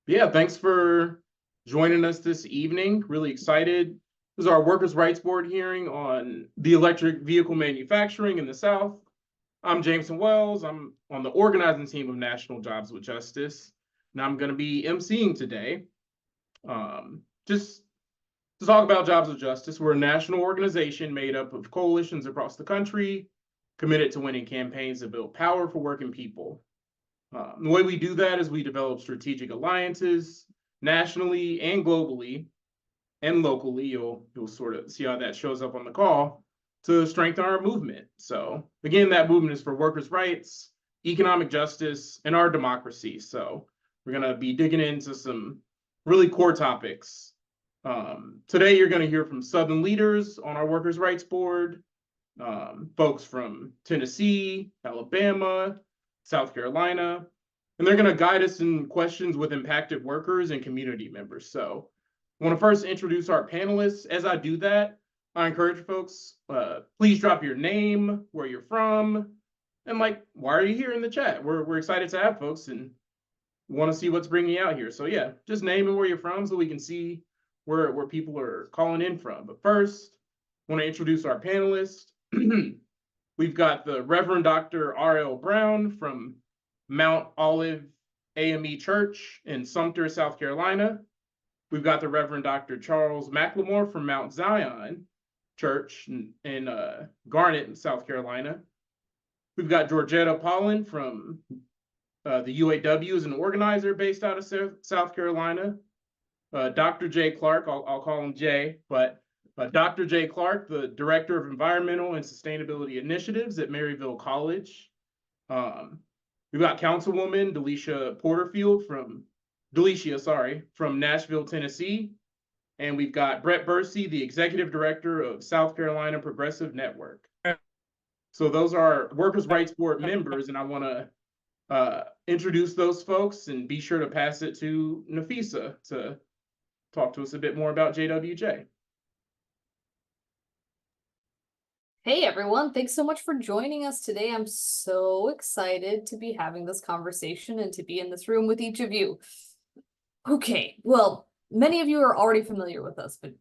Yeah, thanks for joining us this evening. Really excited. This is our Workers' Rights Board hearing on the electric vehicle manufacturing in the South. I'm Jameson Wells. I'm on the organizing team of National Jobs with Justice, and I'm going to be emceeing today. Just to talk about Jobs with Justice, we're a national organization made up of coalitions across the country, committed to winning campaigns that build power for working people. The way we do that is we develop strategic alliances nationally and globally and locally. You'll sort of see how that shows up on the call to strengthen our movement. So again, that movement is for workers' rights, economic justice, and our democracy. So we're gonna be digging into some really core topics. Today, you're gonna hear from Southern leaders on our Workers' Rights Board, folks from Tennessee, Alabama, South Carolina, and they're going to guide us in questions with impacted workers and community members. So I want to first introduce our panelists. As I do that, I encourage folks, please drop your name, where you're from, and why are you here in the chat? We're excited to have folks and want to see what's bringing you out here. So yeah, just name and where you're from so we can see where people are calling in from. But first, I want to introduce our panelists. We've got the Reverend Dr. R.L. Brown from Mount Olive AME Church in Sumter, South Carolina. We've got the Reverend Dr. Charles McLemore from Mount Zion Church in Garnett, South Carolina. We've got Georgetta Pollen from the UAW as an organizer based out of South Carolina. Dr. Jay Clark, I'll call him Jay, but Dr. Jay Clark, the Director of Environmental and Sustainability Initiatives at Maryville College. We've got Councilwoman Delicia Porterfield from Nashville, Tennessee. And we've got Brett Bursey, the Executive Director of South Carolina Progressive Network. So those are Workers' Rights Board members, and I want to introduce those folks and be sure to pass it to Nafisa to talk to us a bit more about JWJ. Hey everyone, thanks so much for joining us today. I'm so excited to be having this conversation and to be in this room with each of you. Okay, well, many of you are already familiar with us, but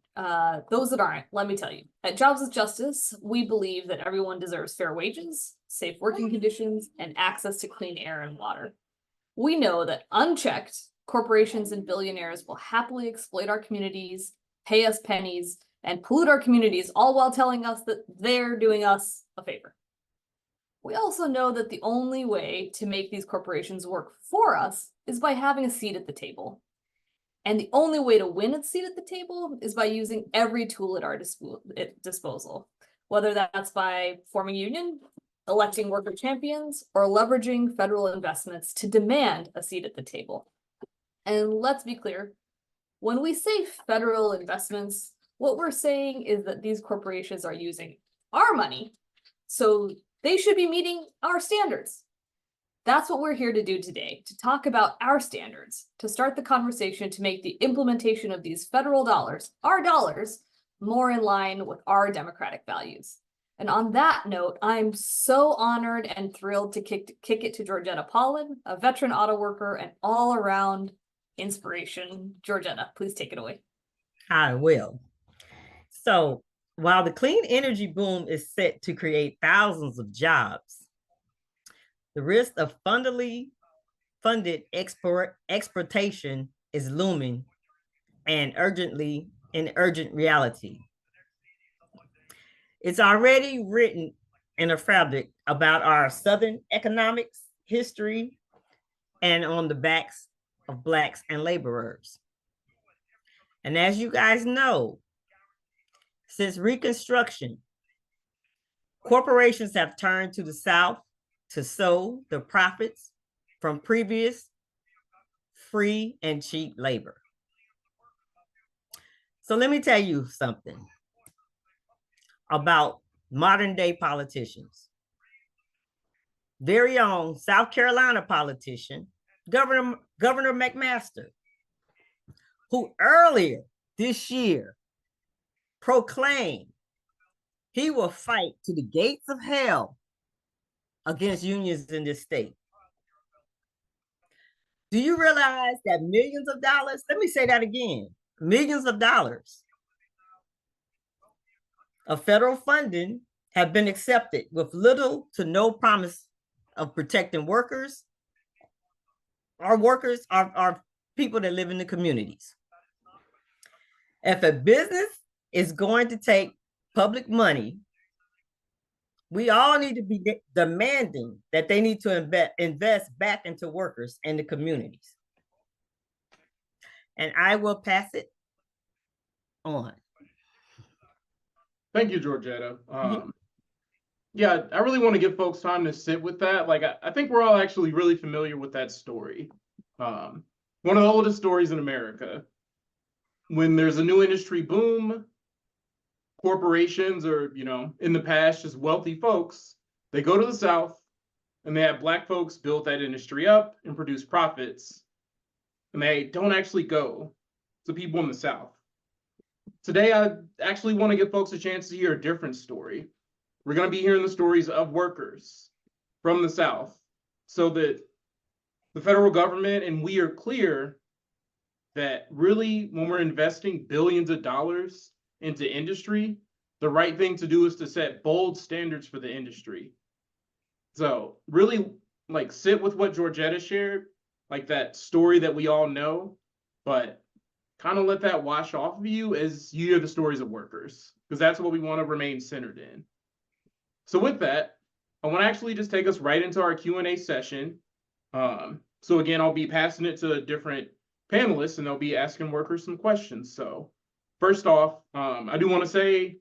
those that aren't, let me tell you. At Jobs with Justice, we believe that everyone deserves fair wages, safe working conditions, and access to clean air and water. We know that unchecked, corporations and billionaires will happily exploit our communities, pay us pennies, and pollute our communities, all while telling us that they're doing us a favor. We also know that the only way to make these corporations work for us is by having a seat at the table. And the only way to win a seat at the table is by using every tool at our disposal, whether that's by forming a union, electing worker champions, or leveraging federal investments to demand a seat at the table. And let's be clear, when we say federal investments, what we're saying is that these corporations are using our money, so they should be meeting our standards. That's what we're here to do today, to talk about our standards, to start the conversation to make the implementation of these federal dollars, our dollars, more in line with our democratic values. And on that note, I'm so honored and thrilled to kick it to Georgetta Pollen, a veteran auto worker and all-around inspiration. Georgetta, please take it away. I will. So while the clean energy boom is set to create thousands of jobs, the risk of funded exportation is looming and urgent reality. It's already written in a fabric about our Southern economics, history, and on the backs of Blacks and laborers. And as you guys know, since Reconstruction, corporations have turned to the South to sow the profits from previous free and cheap labor. So let me tell you something about modern day politicians. Very own South Carolina politician, Governor McMaster, who earlier this year proclaimed he will fight to the gates of hell against unions in this state. Do you realize that millions of dollars, let me say that again, millions of dollars of federal funding have been accepted with little to no promise of protecting workers. Our workers are people that live in the communities. If a business is going to take public money, we all need to be demanding that they need to invest back into workers and the communities. And I will pass it on. Thank you, Georgetta. Yeah, I really want to give folks time to sit with that. Like, I think we're all actually really familiar with that story. One of the oldest stories in America. When there's a new industry boom, corporations or, in the past, just wealthy folks, they go to the South and they have Black folks build that industry up and produce profits. And they don't actually go to people in the South. Today, I actually want to give folks a chance to hear a different story. We're going to be hearing the stories of workers from the South so that the federal government and we are clear that really when we're investing billions of dollars into industry, the right thing to do is to set bold standards for the industry. So really sit with what Georgetta shared, like that story that we all know, but kind of let that wash off of you as you hear the stories of workers, because that's what we want to remain centered in. So with that, I want to actually just take us right into our Q&A session. So again, I'll be passing it to different panelists and they'll be asking workers some questions. So first off, I do want to say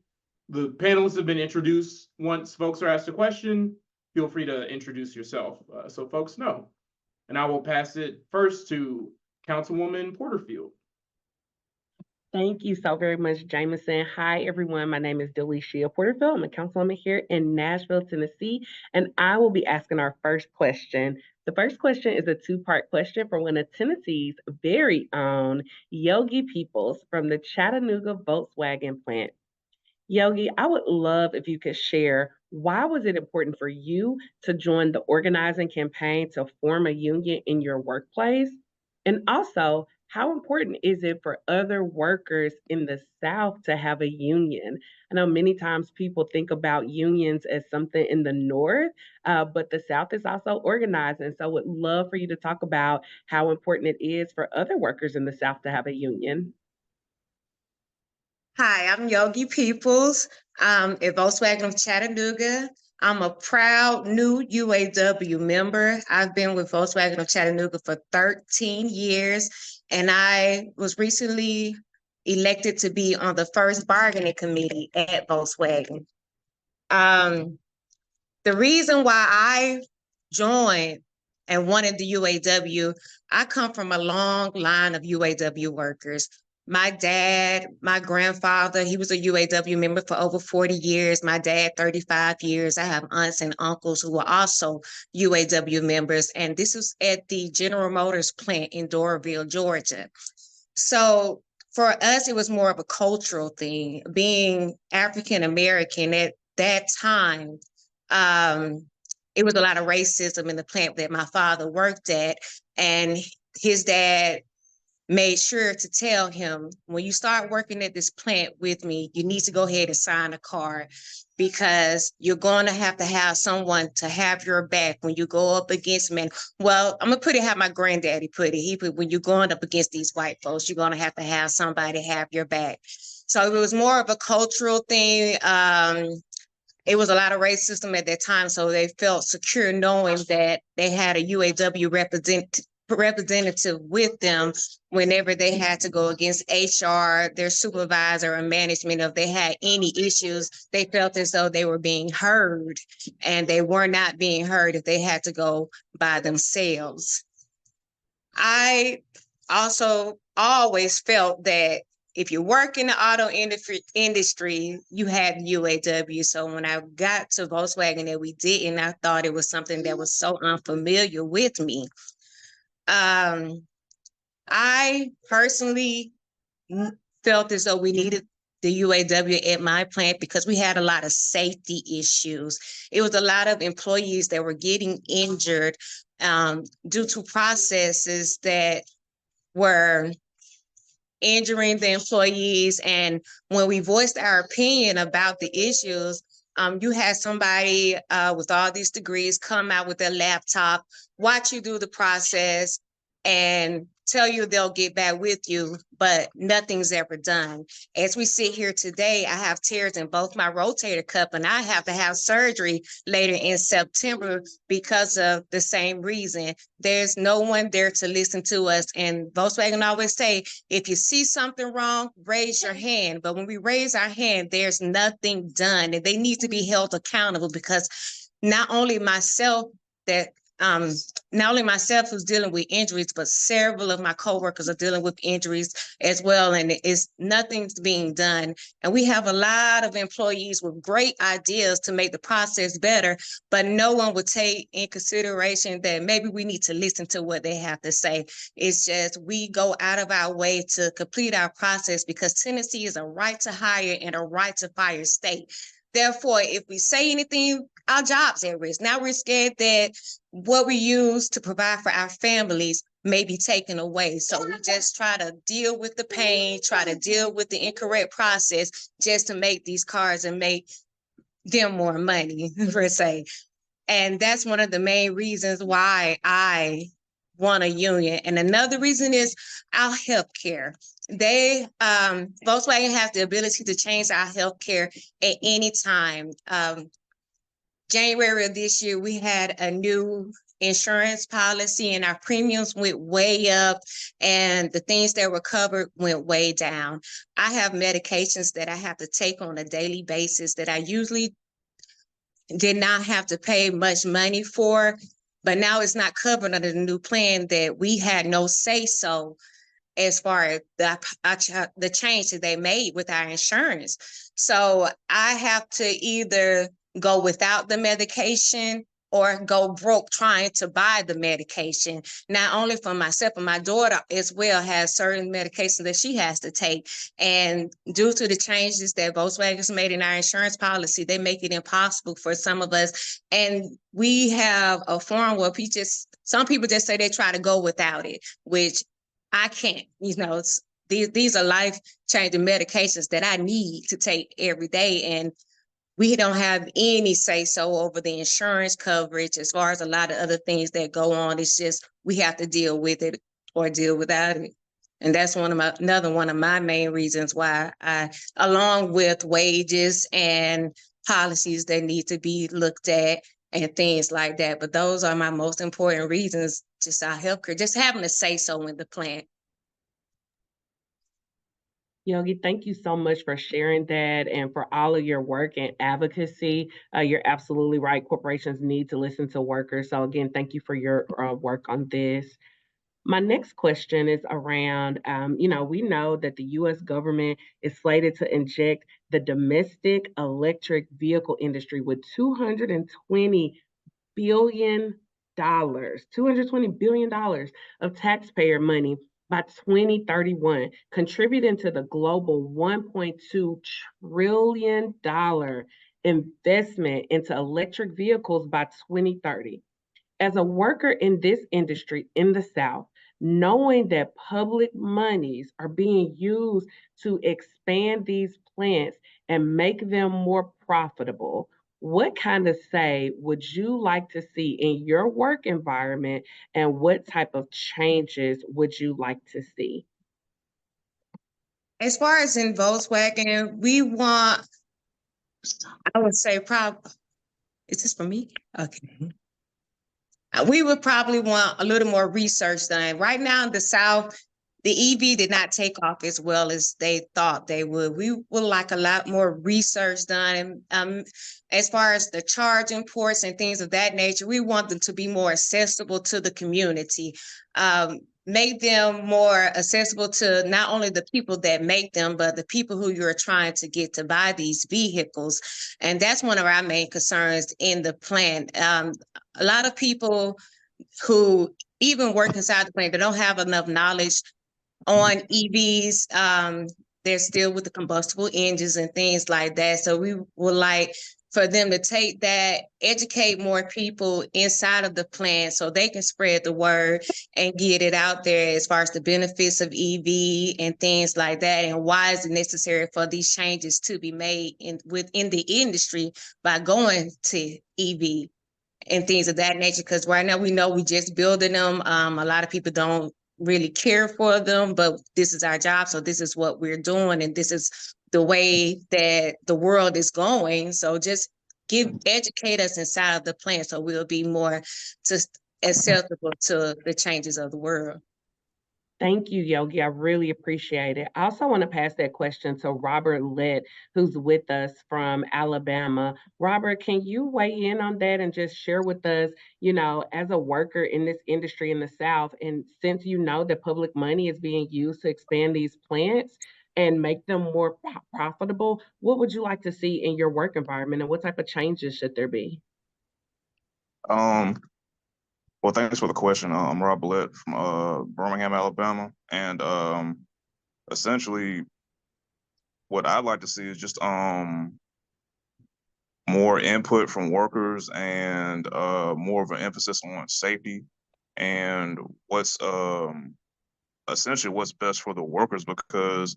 the panelists have been introduced. Once folks are asked a question, feel free to introduce yourself so folks know. And I will pass it first to Councilwoman Porterfield. Thank you so very much, Jameson. Hi, everyone. My name is Delicia Porterfield. I'm a councilwoman here in Nashville, Tennessee, and I will be asking our first question. The first question is a two-part question from one of Tennessee's very own Yogi Peoples from the Chattanooga Volkswagen plant. Yogi, I would love if you could share why was it important for you to join the organizing campaign to form a union in your workplace? And also, how important is it for other workers in the South to have a union? I know many times people think about unions as something in the North, but the South is also organized. And so would love for you to talk about how important it is for other workers in the South to have a union. Hi, I'm Yogi Peoples. I'm at Volkswagen of Chattanooga. I'm a proud new UAW member. I've been with Volkswagen of Chattanooga for 13 years, and I was recently elected to be on the first bargaining committee at Volkswagen. The reason why I joined and wanted the UAW, I come from a long line of UAW workers. My dad, my grandfather, he was a UAW member for over 40 years. My dad, 35 years. I have aunts and uncles who are also UAW members. And this was at the General Motors plant in Doraville, Georgia. So for us, it was more of a cultural thing. Being African-American at that time, it was a lot of racism in the plant that my father worked at. And his dad made sure to tell him, when you start working at this plant with me, you need to go ahead and sign a card because you're going to have someone to have your back when you go up against men. Well, I'm going to put it how my granddaddy put it. He put, when you're going up against these white folks, you're going to have somebody have your back. So it was more of a cultural thing. It was a lot of racism at that time, so they felt secure knowing that they had a UAW representative with them whenever they had to go against HR, their supervisor, or management. If they had any issues, they felt as though they were being heard, and they were not being heard if they had to go by themselves. I also always felt that if you work in the auto industry, you had UAW. So when I got to Volkswagen that we didn't, I thought it was something that was so unfamiliar with me. I personally felt as though we needed the UAW at my plant because we had a lot of safety issues. It was a lot of employees that were getting injured due to processes that were injuring the employees. And when we voiced our opinion about the issues, you had somebody with all these degrees come out with their laptop, watch you do the process, and tell you they'll get back with you, but nothing's ever done. As we sit here today, I have tears in both my rotator cuff, and I have to have surgery later in September because of the same reason. There's no one there to listen to us. And Volkswagen always say, if you see something wrong, raise your hand. But when we raise our hand, there's nothing done, and they need to be held accountable, because not only myself who's dealing with injuries, but several of my coworkers are dealing with injuries as well, and nothing's being done. And we have a lot of employees with great ideas to make the process better, but no one would take in consideration that maybe we need to listen to what they have to say. It's just we go out of our way to complete our process, because Tennessee is a right to hire and a right to fire state. Therefore, if we say anything, our jobs at risk. Now we're scared that what we use to provide for our families may be taken away. So we just try to deal with the pain, try to deal with the incorrect process just to make these cars and make them more money, per se. And that's one of the main reasons why I want a union. And another reason is our healthcare. Volkswagen has the ability to change our healthcare at any time. January of this year, we had a new insurance policy, and our premiums went way up, and the things that were covered went way down. I have medications that I have to take on a daily basis that I usually did not have to pay much money for, but now it's not covered under the new plan that we had no say so as far as the change that they made with our insurance. So I have to either go without the medication or go broke trying to buy the medication. Not only for myself, but my daughter as well has certain medications that she has to take. And due to the changes that Volkswagen's made in our insurance policy, they make it impossible for some of us. And we have a form where some people just say they try to go without it, which I can't. These are life-changing medications that I need to take every day. And we don't have any say-so over the insurance coverage as far as a lot of other things that go on. It's just we have to deal with it or deal without it. And that's another one of my main reasons why along with wages and policies that need to be looked at and things like that. But those are my most important reasons, just our healthcare, just having a say-so in the plan. Yogi, thank you so much for sharing that and for all of your work and advocacy. You're absolutely right. Corporations need to listen to workers. So again, thank you for your work on this. My next question is around, we know that the U.S. government is slated to inject the domestic electric vehicle industry with $220 billion of taxpayer money by 2031, contributing to the global $1.2 trillion investment into electric vehicles by 2030. As a worker in this industry in the South, knowing that public monies are being used to expand these plants and make them more profitable, what kind of say would you like to see in your work environment, and what type of changes would you like to see? As far as in Volkswagen, we want, I would say probably, is this for me? Okay. We would probably want a little more research done. Right now in the South, the EV did not take off as well as they thought they would. We would like a lot more research done. As far as the charging ports and things of that nature, we want them to be more accessible to the community. Make them more accessible to not only the people that make them, but the people who you're trying to get to buy these vehicles. And that's one of our main concerns in the plan. A lot of people who even work inside the plant, they don't have enough knowledge on EVs. They're still with the combustible engines and things like that. So we would like for them to take that, educate more people inside of the plant so they can spread the word and get it out there as far as the benefits of EV and things like that, and why is it necessary for these changes to be made within the industry by going to EV and things of that nature. Because right now we know we just building them. A lot of people don't really care for them, but this is our job. So this is what we're doing. And this is the way that the world is going. So just educate us inside of the plant so we'll be more just acceptable to the changes of the world. Thank you, Yogi. I really appreciate it. I also want to pass that question to Robert Lett, who's with us from Alabama. Robert, can you weigh in on that and just share with us, as a worker in this industry in the South, and since you know that public money is being used to expand these plants and make them more profitable, what would you like to see in your work environment and what type of changes should there be? Well, thanks for the question. I'm Rob Blatt from Birmingham, Alabama, and essentially, what I'd like to see is just more input from workers and more of an emphasis on safety and what's essentially what's best for the workers, because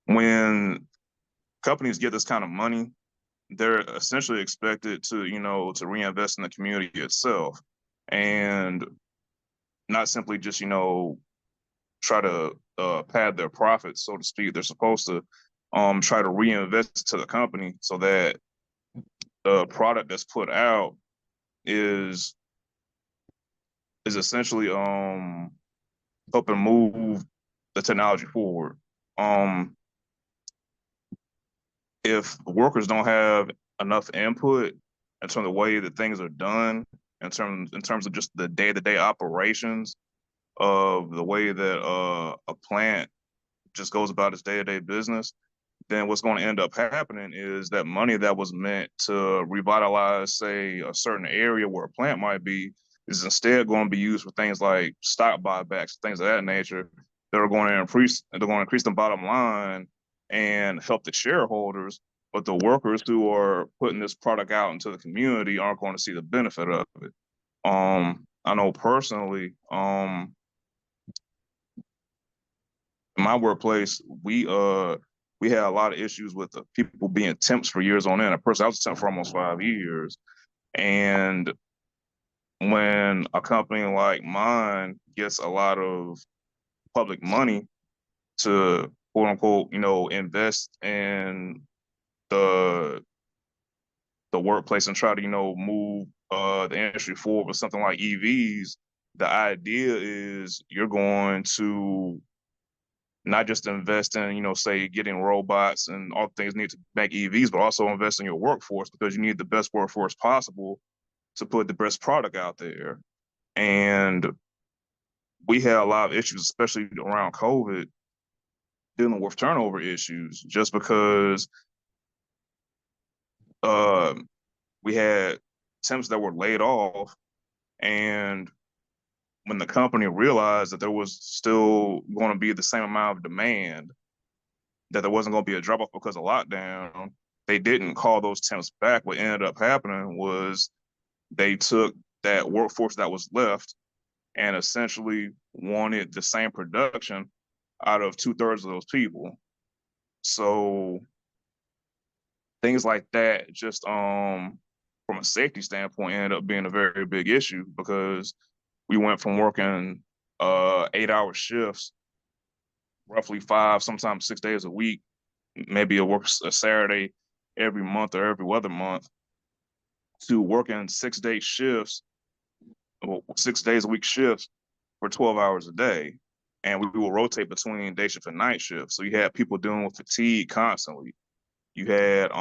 when companies get this kind of money, they're essentially expected to, to reinvest in the community itself and not simply just, try to pad their profits, so to speak. They're supposed to try to reinvest to the company so that the product that's put out is essentially helping move the technology forward. If workers don't have enough input in terms of the way that things are done, in terms of just the day-to-day operations of the way that a plant just goes about its day-to-day business, then what's going to end up happening is that money that was meant to revitalize, say, a certain area where a plant might be, is instead going to be used for things like stock buybacks, things of that nature, that are going to increase the bottom line and help the shareholders, but the workers who are putting this product out into the community aren't going to see the benefit of it. I know personally, in my workplace, we had a lot of issues with the people being temps for years on end. I was a temp for almost 5 years, and when a company like mine gets a lot of public money to quote unquote, invest in the workplace and try to, move the industry forward with something like EVs, the idea is you're going to not just invest in, say, getting robots and all things needed to make EVs, but also invest in your workforce, because you need the best workforce possible to put the best product out there. And we had a lot of issues, especially around COVID, dealing with turnover issues, just because we had temps that were laid off, and when the company realized that there was still going to be the same amount of demand, that there wasn't going to be a drop off because of lockdown, they didn't call those temps back. What ended up happening was they took that workforce that was left and essentially wanted the same production out of 2/3 of those people. So things like that, just from a safety standpoint, ended up being a very big issue, because we went from working 8-hour shifts, roughly 5, sometimes 6 days a week, maybe a Saturday every month or every other month, to working 6-day shifts, 6 days a week shifts for 12 hours a day. And we will rotate between day shift and night shift. So you had people dealing with fatigue constantly. You had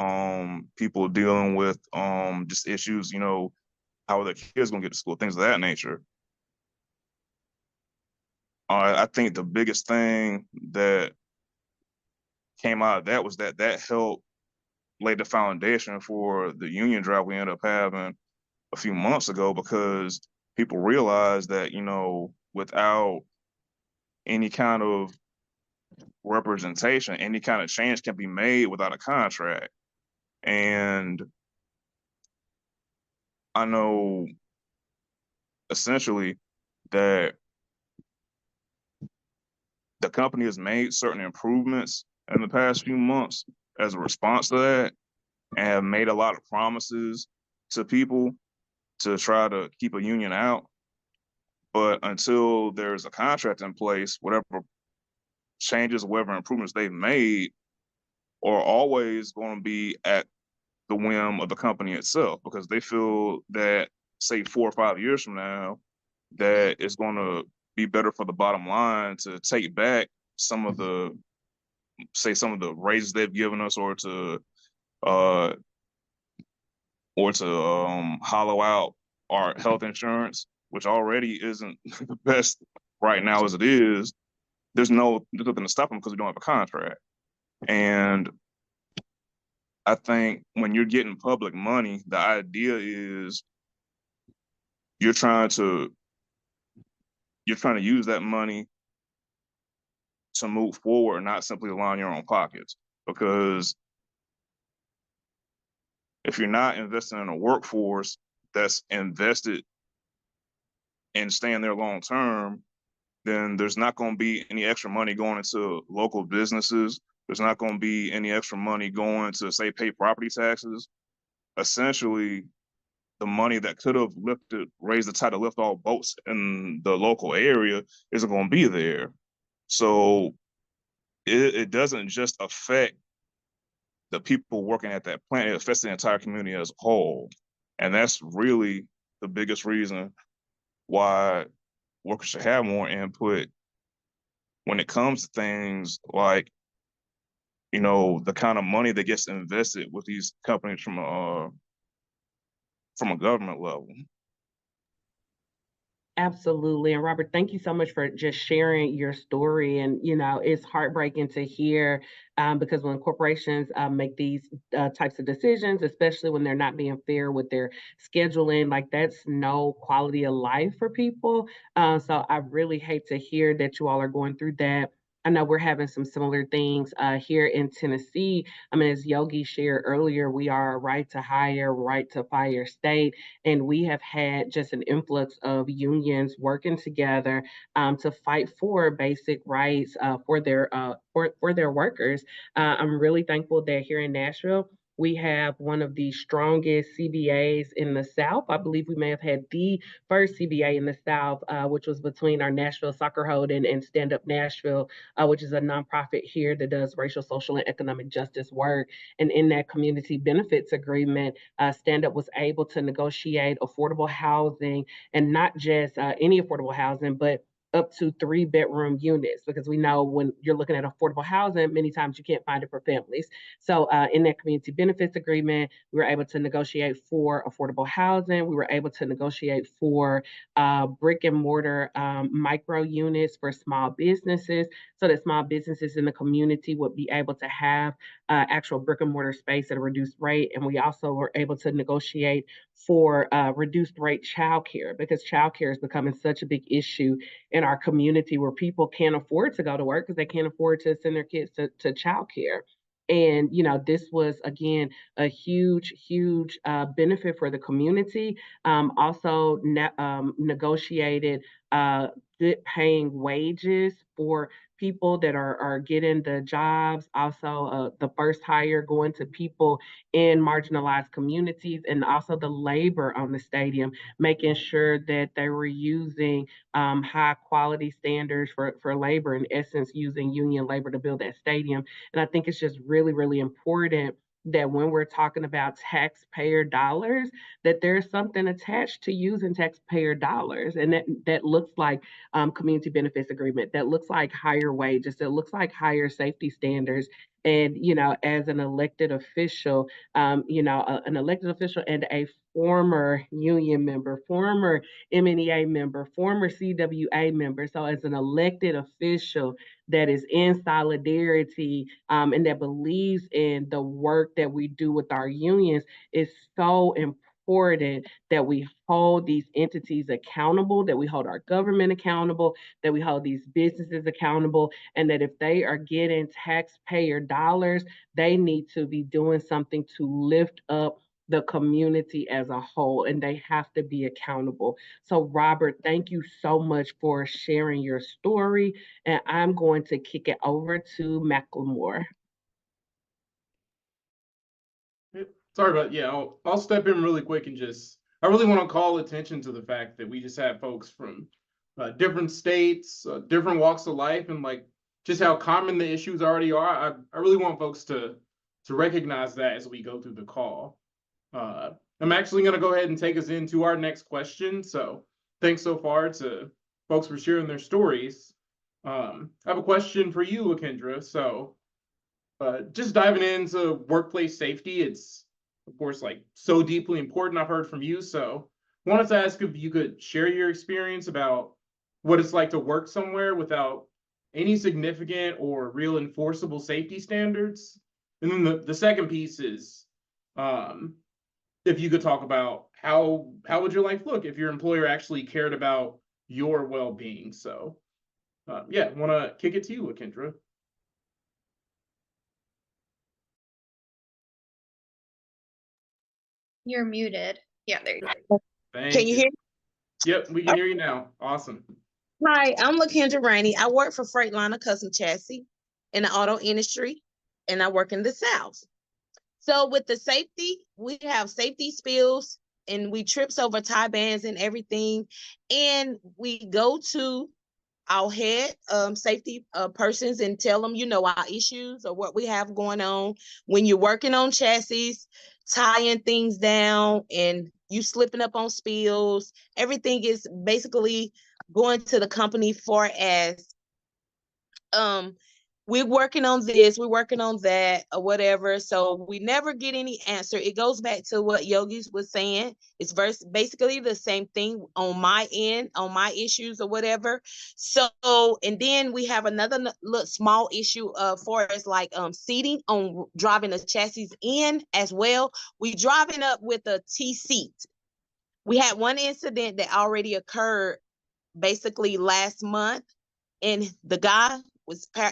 people dealing with just issues, how are their kids gonna get to school, things of that nature. I think the biggest thing that came out of that was that helped lay the foundation for the union drive we ended up having a few months ago, because people realized that, without any kind of representation, any kind of change can be made without a contract. And I know essentially that the company has made certain improvements in the past few months as a response to that, and have made a lot of promises to people to try to keep a union out. But until there's a contract in place, whatever changes, whatever improvements they've made are always going to be at the whim of the company itself, because they feel that, say, 4 or 5 years from now, that it's going to be better for the bottom line to take back some of the, say, some of the raises they've given us, or to hollow out our health insurance, which already isn't the best right now as it is. There's nothing to stop them because we don't have a contract. And I think when you're getting public money, the idea is you're trying to use that money to move forward, not simply line your own pockets. Because if you're not investing in a workforce that's invested in staying there long term, then there's not going to be any extra money going into local businesses. There's not going to be any extra money going to, say, pay property taxes. Essentially, the money that could have raised the tide to lift all boats in the local area isn't going to be there. So it doesn't just affect the people working at that plant, it affects the entire community as a whole. And that's really the biggest reason why workers should have more input when it comes to things like, the kind of money that gets invested with these companies from a government level. Absolutely. And Robert, thank you so much for just sharing your story. And, it's heartbreaking to hear because when corporations make these types of decisions, especially when they're not being fair with their scheduling, like that's no quality of life for people. So I really hate to hear that you all are going through that. I know we're having some similar things here in Tennessee. I mean, as Yogi shared earlier, we are a right to hire, right to fire state. And we have had just an influx of unions working together to fight for basic rights for their workers. I'm really thankful that here in Nashville, we have one of the strongest CBAs in the South. I believe we may have had the first CBA in the South, which was between our Nashville Soccer Holding and Stand Up Nashville, which is a nonprofit here that does racial, social, and economic justice work. And in that community benefits agreement, Stand Up was able to negotiate affordable housing, and not just any affordable housing, but up to 3-bedroom units, because we know when you're looking at affordable housing, many times you can't find it for families. So in that community benefits agreement, we were able to negotiate for affordable housing. We were able to negotiate for brick and mortar micro units for small businesses, so that small businesses in the community would be able to have actual brick and mortar space at a reduced rate. And we also were able to negotiate for reduced rate childcare, because childcare is becoming such a big issue in our community, where people can't afford to go to work because they can't afford to send their kids to childcare. And this was again a huge benefit for the community. Also negotiated good paying wages for people that are getting the jobs. Also the first hire going to people in marginalized communities, and also the labor on the stadium, making sure that they were using high quality standards for labor, in essence using union labor to build that stadium. And I think it's just really important that when we're talking about taxpayer dollars, that there's something attached to using taxpayer dollars. And that looks like community benefits agreement, that looks like higher wages, that looks like higher safety standards. And, as an elected official, an elected official and a former union member, former MNEA member, former CWA member. So as an elected official that is in solidarity and that believes in the work that we do with our unions, is so important important that we hold these entities accountable, that we hold our government accountable, that we hold these businesses accountable, and that if they are getting taxpayer dollars, they need to be doing something to lift up the community as a whole, and they have to be accountable. So, Robert, thank you so much for sharing your story, and I'm going to kick it over to Macklemore. Sorry about, yeah, I'll step in really quick and I really want to call attention to the fact that we just have folks from different states, different walks of life, and like just how common the issues already are. I really want folks to recognize that as we go through the call. I'm actually going to go ahead and take us into our next question. So thanks so far to folks for sharing their stories. I have a question for you, Lakendra. So just diving into workplace safety, it's of course like so deeply important. I've heard from you. So I wanted to ask if you could share your experience about what it's like to work somewhere without any significant or real enforceable safety standards. And then the second piece is, if you could talk about how would your life look if your employer actually cared about your well-being. So yeah, want to kick it to you, Lakendra. You're muted. Yeah, there you go. Thank Can you hear? Yep, we can hear you now. Awesome. Hi, I'm Lakendra Rainey. I work for Freightliner Custom Chassis in the auto industry, and I work in the South. So with the safety, we have safety spills, and we trips over tie bands and everything. And we go to our head safety persons and tell them, our issues or what we have going on. When you're working on chassis, tying things down, and you slipping up on spills, everything is basically going to the company for as we're working on this, we're working on that, or whatever. So we never get any answer. It goes back to what Yogi was saying. It's basically the same thing on my end, on my issues or whatever. So, and then we have another little small issue for us, like seating on driving the chassis in as well. We driving up with a T seat. We had one incident that already occurred basically last month, and the guy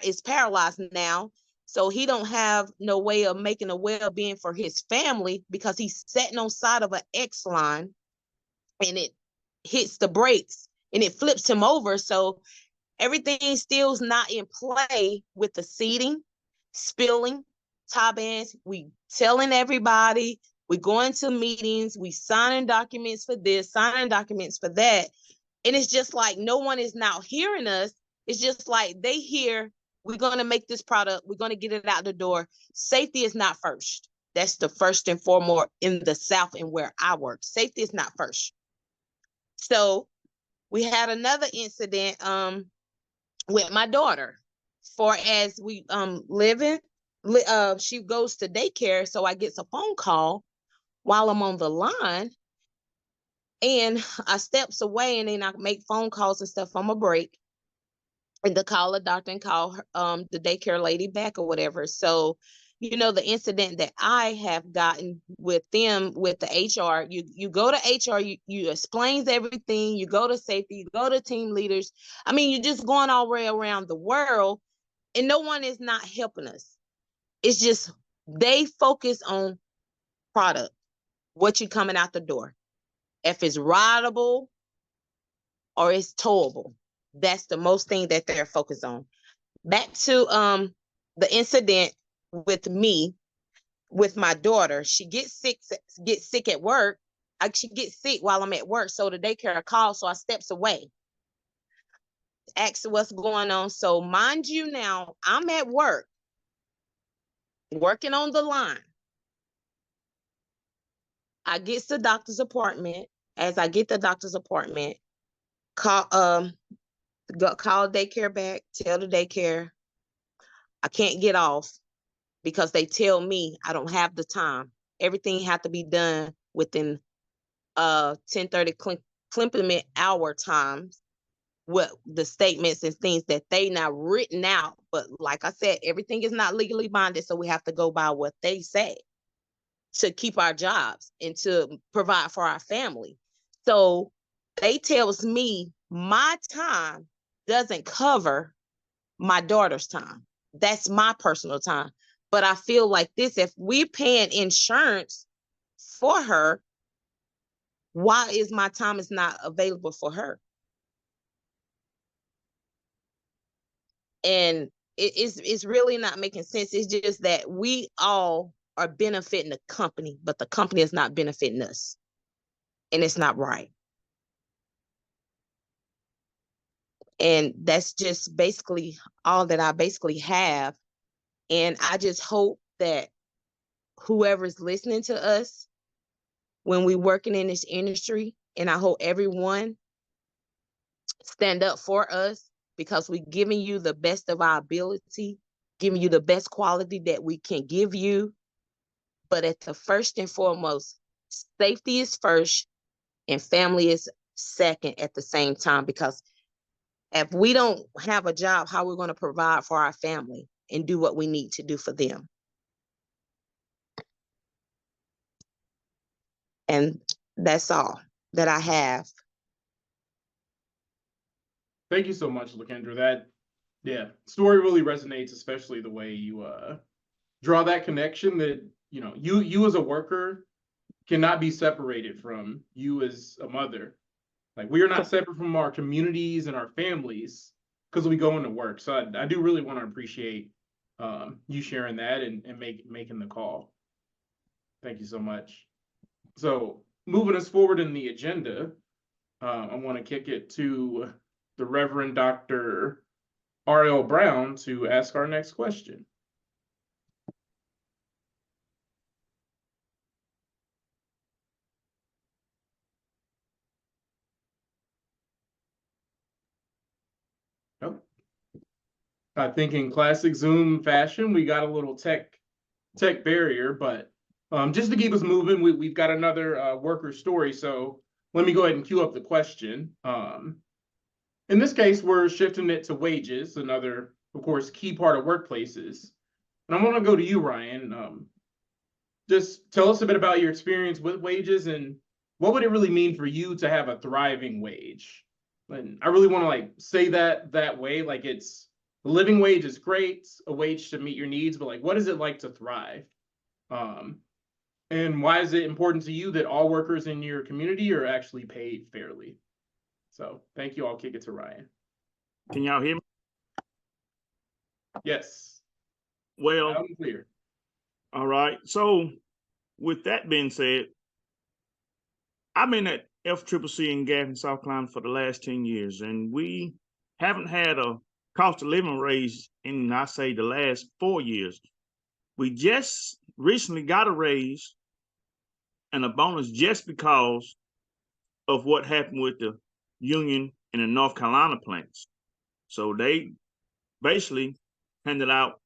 is paralyzed now, so he don't have no way of making a well-being for his family because he's sitting on side of an X line, and it hits the brakes and it flips him over. So everything still's not in play with the seating, spilling, tie bands. We telling everybody, we going to meetings, we signing documents for this, signing documents for that. And it's just like no one is now hearing us. It's just like they hear, we're going to make this product, we're going to get it out the door. Safety is not first. That's the first and foremost in the South and where I work. Safety is not first. So we had another incident with my daughter. For as we she goes to daycare, so I get a phone call while I'm on the line. And I steps away, and then I make phone calls and stuff on my break, and to call a doctor and call her, the daycare lady back or whatever. So, the incident that I have gotten with them, with the HR, you go to HR, you explains everything, you go to safety, you go to team leaders. I mean, you're just going all the way around the world, and no one is not helping us. It's just they focus on product, what you coming out the door. If it's rideable or it's towable, that's the most thing that they're focused on. Back to the incident with me, with my daughter. She gets sick at work. She gets sick while I'm at work, so the daycare calls, so I steps away. Ask what's going on. So mind you, now I'm at work, working on the line. I get to the doctor's appointment. As I get the doctor's appointment, call daycare back, tell the daycare I can't get off because they tell me I don't have the time. Everything had to be done within 10:30 complement hour times, what the statements and things that they now written out. But like I said, everything is not legally binded, so we have to go by what they say. to keep our jobs and to provide for our family. So they tells me my time doesn't cover my daughter's time. That's my personal time. But I feel like this, if we're paying insurance for her, why is my time is not available for her? And it's really not making sense. It's just that we all are benefiting the company, but the company is not benefiting us. And it's not right. And that's just basically all that I basically have. And I just hope that whoever's listening to us when we working in this industry, and I hope everyone stand up for us, because we're giving you the best of our ability, giving you the best quality that we can give you. But at the first and foremost, safety is first and family is second at the same time. Because if we don't have a job, how we're going to provide for our family and do what we need to do for them? And that's all that I have. Thank you so much, Lakendra. That, yeah, story really resonates, especially the way you draw that connection that, you know, you as a worker cannot be separated from you as a mother. Like, we are not separate from our communities and our families because we go into work. So I do really want to appreciate you sharing that and making the call. Thank you so much. So moving us forward in the agenda, I want to kick it to the Reverend Dr. R.L. Brown to ask our next question. Nope. I think in classic Zoom fashion, we got a little tech barrier, but just to keep us moving, we've got another worker story. So let me go ahead and queue up the question. In this case, we're shifting it to wages, another, of course, key part of workplaces. And I want to go to you, Ryan. Just tell us a bit about your experience with wages and what would it really mean for you to have a thriving wage? And I really want to like say that way, like it's the living wage is great, a wage to meet your needs, but like, what is it like to thrive? And why is it important to you that all workers in your community are actually paid fairly? So thank you. I'll kick it to Ryan. Can y'all hear me? Yes. Well, Loud and clear. all right. So with that being said, I've been at FCCC in Gaffney, South Carolina for the last 10 years, and we haven't had a cost of living raise in, I say, the last 4 years. We just recently got a raise and a bonus just because of what happened with the union in the North Carolina plants. So they basically handed out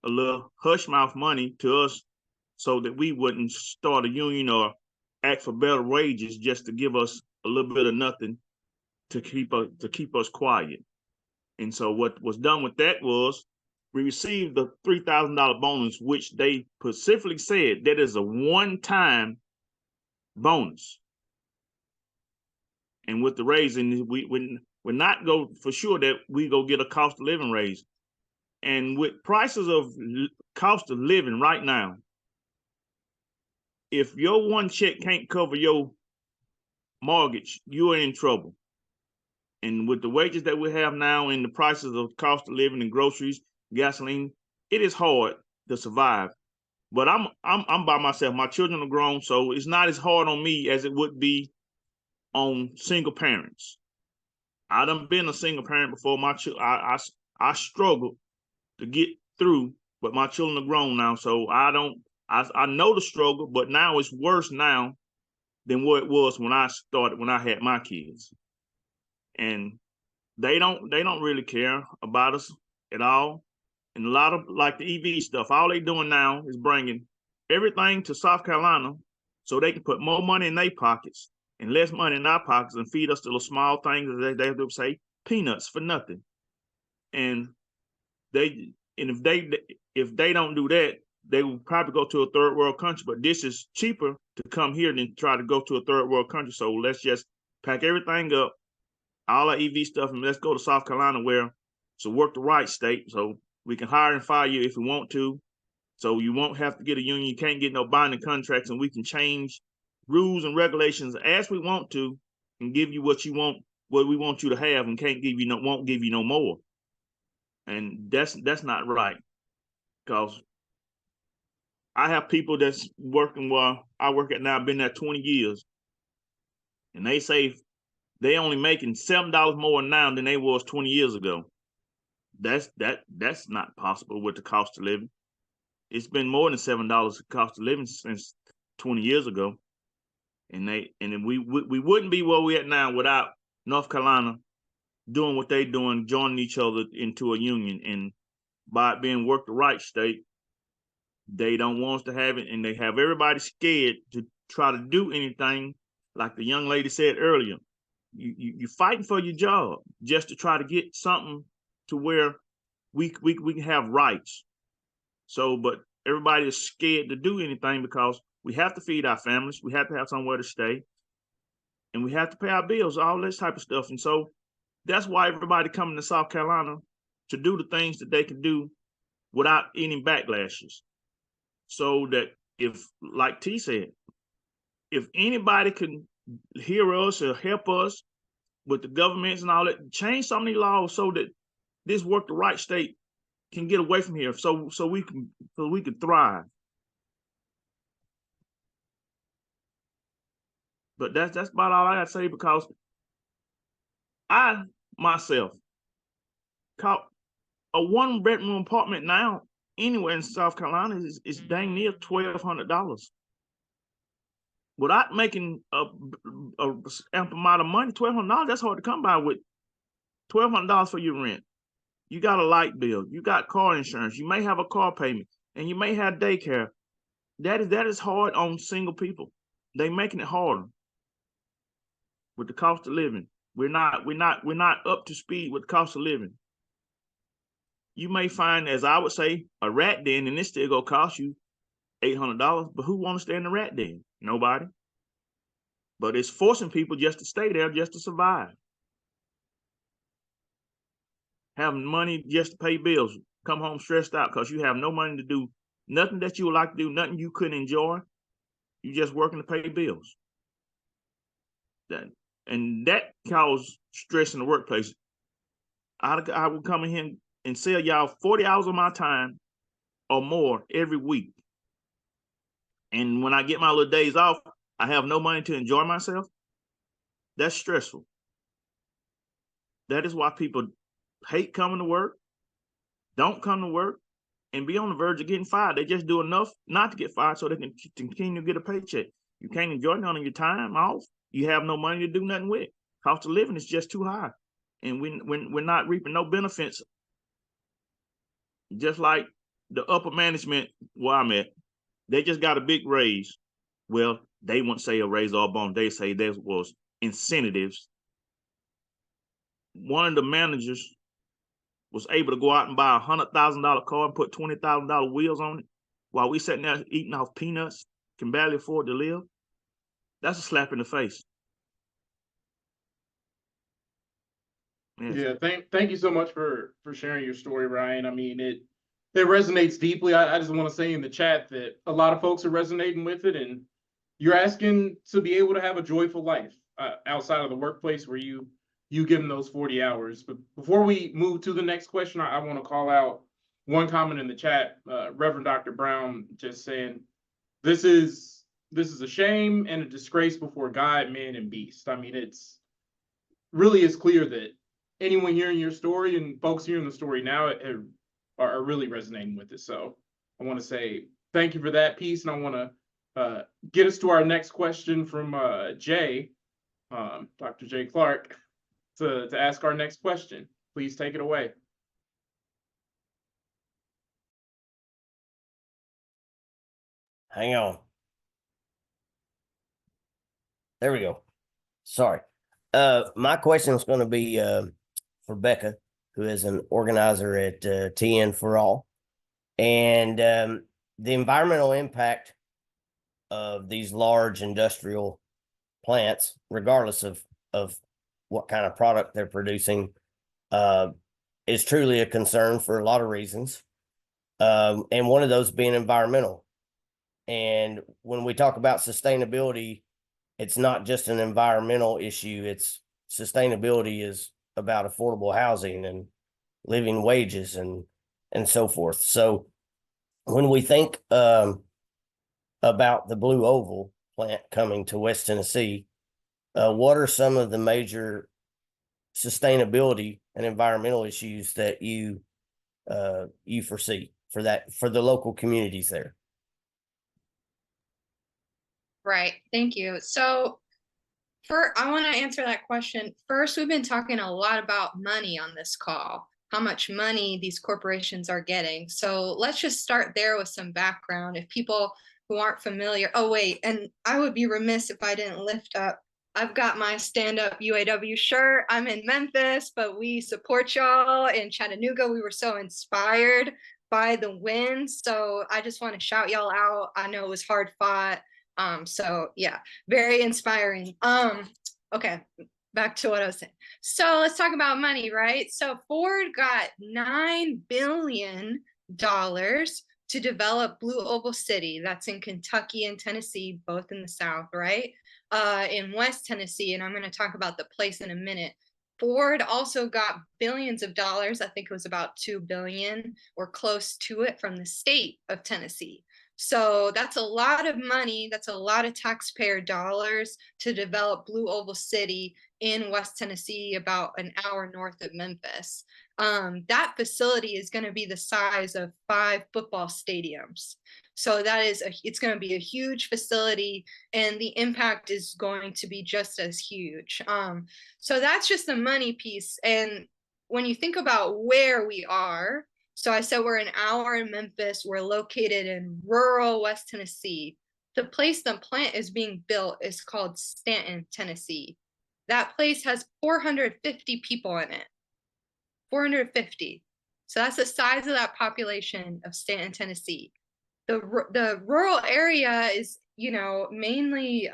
a little hush mouth money to us so that we wouldn't start a union or act for better wages just to give us a little bit of nothing to keep us quiet. And so what was done with that was we received the $3,000 bonus, which they specifically said that is a one-time bonus. And with the raising, we're not go for sure that we go get a cost of living raise. And with prices of cost of living right now, if your one check can't cover your mortgage, you're in trouble. And with the wages that we have now and the prices of cost of living and groceries, gasoline, it is hard to survive. But I'm by myself. My children are grown, so it's not as hard on me as it would be on single parents. I done been a single parent before. I struggled to get through, but my children are grown now, so I know the struggle, but now it's worse now than what it was when I had my kids. And they don't really care about us at all. And a lot of like the EV stuff, all they doing now is bringing everything to South Carolina so they can put more money in their pockets and less money in our pockets and feed us the little small things that they would say peanuts for nothing. And if they don't do that, they would probably go to a third world country, but this is cheaper to come here than try to go to a third world country. So let's just pack everything up, all our EV stuff, and let's go to South Carolina where it's a work the right state. So we can hire and fire you if we want to. So you won't have to get a union. You can't get no binding contracts, and we can change rules and regulations as we want to and give you what you want, what we want you to have, and won't give you no more. And that's not right. Because I have people that's working where I work at now, been there 20 years. And they say they only making $7 more now than they was 20 years ago. That's not possible with the cost of living. It's been more than $7 the cost of living since 20 years ago. And then we wouldn't be where we at now without North Carolina doing what they doing, joining each other into a union. And by it being work the right state, they don't want us to have it, and they have everybody scared to try to do anything. Like the young lady said earlier, you fighting for your job just to try to get something to where we can have rights. So, but everybody is scared to do anything because we have to feed our families, we have to have somewhere to stay, and we have to pay our bills, all this type of stuff. And so that's why everybody coming to South Carolina to do the things that they can do without any backlashes. So that if, like T said, if anybody can hear us or help us with the governments and all that, change some of these laws so that this work the right state can get away from here, so we can thrive. But that's about all I gotta say, because I myself caught a 1-bedroom apartment now anywhere in South Carolina is dang near $1,200. Without making a ample amount of money, $1,200, that's hard to come by with. $1,200 for your rent. You got a light bill, you got car insurance, you may have a car payment, and you may have daycare. That is hard on single people. They making it harder with the cost of living. We're not up to speed with the cost of living. You may find, as I would say, a rat den, and it's still gonna cost you $800. But who want to stay in the rat den? Nobody. But it's forcing people just to stay there, just to survive. Having money just to pay bills, come home stressed out because you have no money to do nothing that you would like to do, nothing you couldn't enjoy. You just working to pay bills. That causes stress in the workplace. I would come in here and sell y'all 40 hours of my time or more every week. And when I get my little days off, I have no money to enjoy myself. That's stressful. That is why people hate coming to work, don't come to work, and be on the verge of getting fired. They just do enough not to get fired so they can continue to get a paycheck. You can't enjoy none of your time off. You have no money to do nothing with. Cost of living is just too high. And we're not reaping no benefits. Just like the upper management where I'm at, they just got a big raise. Well, they wouldn't say a raise or a bonus. They say there was incentives. One of the managers was able to go out and buy a $100,000 car and put $20,000 wheels on it while we sitting there eating off peanuts, can barely afford to live. That's a slap in the face. Yeah, thank you so much for sharing your story, Ryan. I mean, it resonates deeply. I just want to say in the chat that a lot of folks are resonating with it, and you're asking to be able to have a joyful life outside of the workplace where you give them those 40 hours. But before we move to the next question, I want to call out one comment in the chat. Reverend Dr. Brown just saying, this is a shame and a disgrace before God, man, and beast. I mean, it's really is clear that anyone hearing your story and folks hearing the story now are really resonating with it. So I want to say thank you for that piece, and I want to get us to our next question from Jay, Dr. Jay Clark, to ask our next question. Please take it away. Hang on. There we go. Sorry. My question is going to be for Becca, who is an organizer at TN for All. And the environmental impact of these large industrial plants, regardless of what kind of product they're producing, is truly a concern for a lot of reasons. And one of those being environmental. And when we talk about sustainability, it's not just an environmental issue. It's sustainability is about affordable housing and living wages and so forth. So when we think about the Blue Oval plant coming to West Tennessee, what are some of the major sustainability and environmental issues that you foresee for the local communities there? Right. Thank you. So I want to answer that question. First, we've been talking a lot about money on this call, how much money these corporations are getting. So let's just start there with some background. If people who aren't familiar, oh wait, and I would be remiss if I didn't lift up, I've got my stand up UAW shirt. I'm in Memphis, but we support y'all in Chattanooga. We were so inspired by the win. So I just want to shout y'all out. I know it was hard fought. So yeah, very inspiring. Okay, back to what I was saying. So let's talk about money, right? So Ford got $9 billion to develop Blue Oval City. That's in Kentucky and Tennessee, both in the South, right? In West Tennessee, and I'm going to talk about the place in a minute. Ford also got billions of dollars. I think it was about $2 billion or close to it from the state of Tennessee. So that's a lot of money. That's a lot of taxpayer dollars to develop Blue Oval City in West Tennessee, about an hour north of Memphis. That facility is going to be the size of 5 football stadiums. So it's going to be a huge facility, and the impact is going to be just as huge. So that's just the money piece. And when you think about where we are, so I said we're an hour in Memphis. We're located in rural West Tennessee. The place the plant is being built is called Stanton, Tennessee. That place has 450 people in it. 450. So that's the size of that population of Stanton, Tennessee. The rural area is, mainly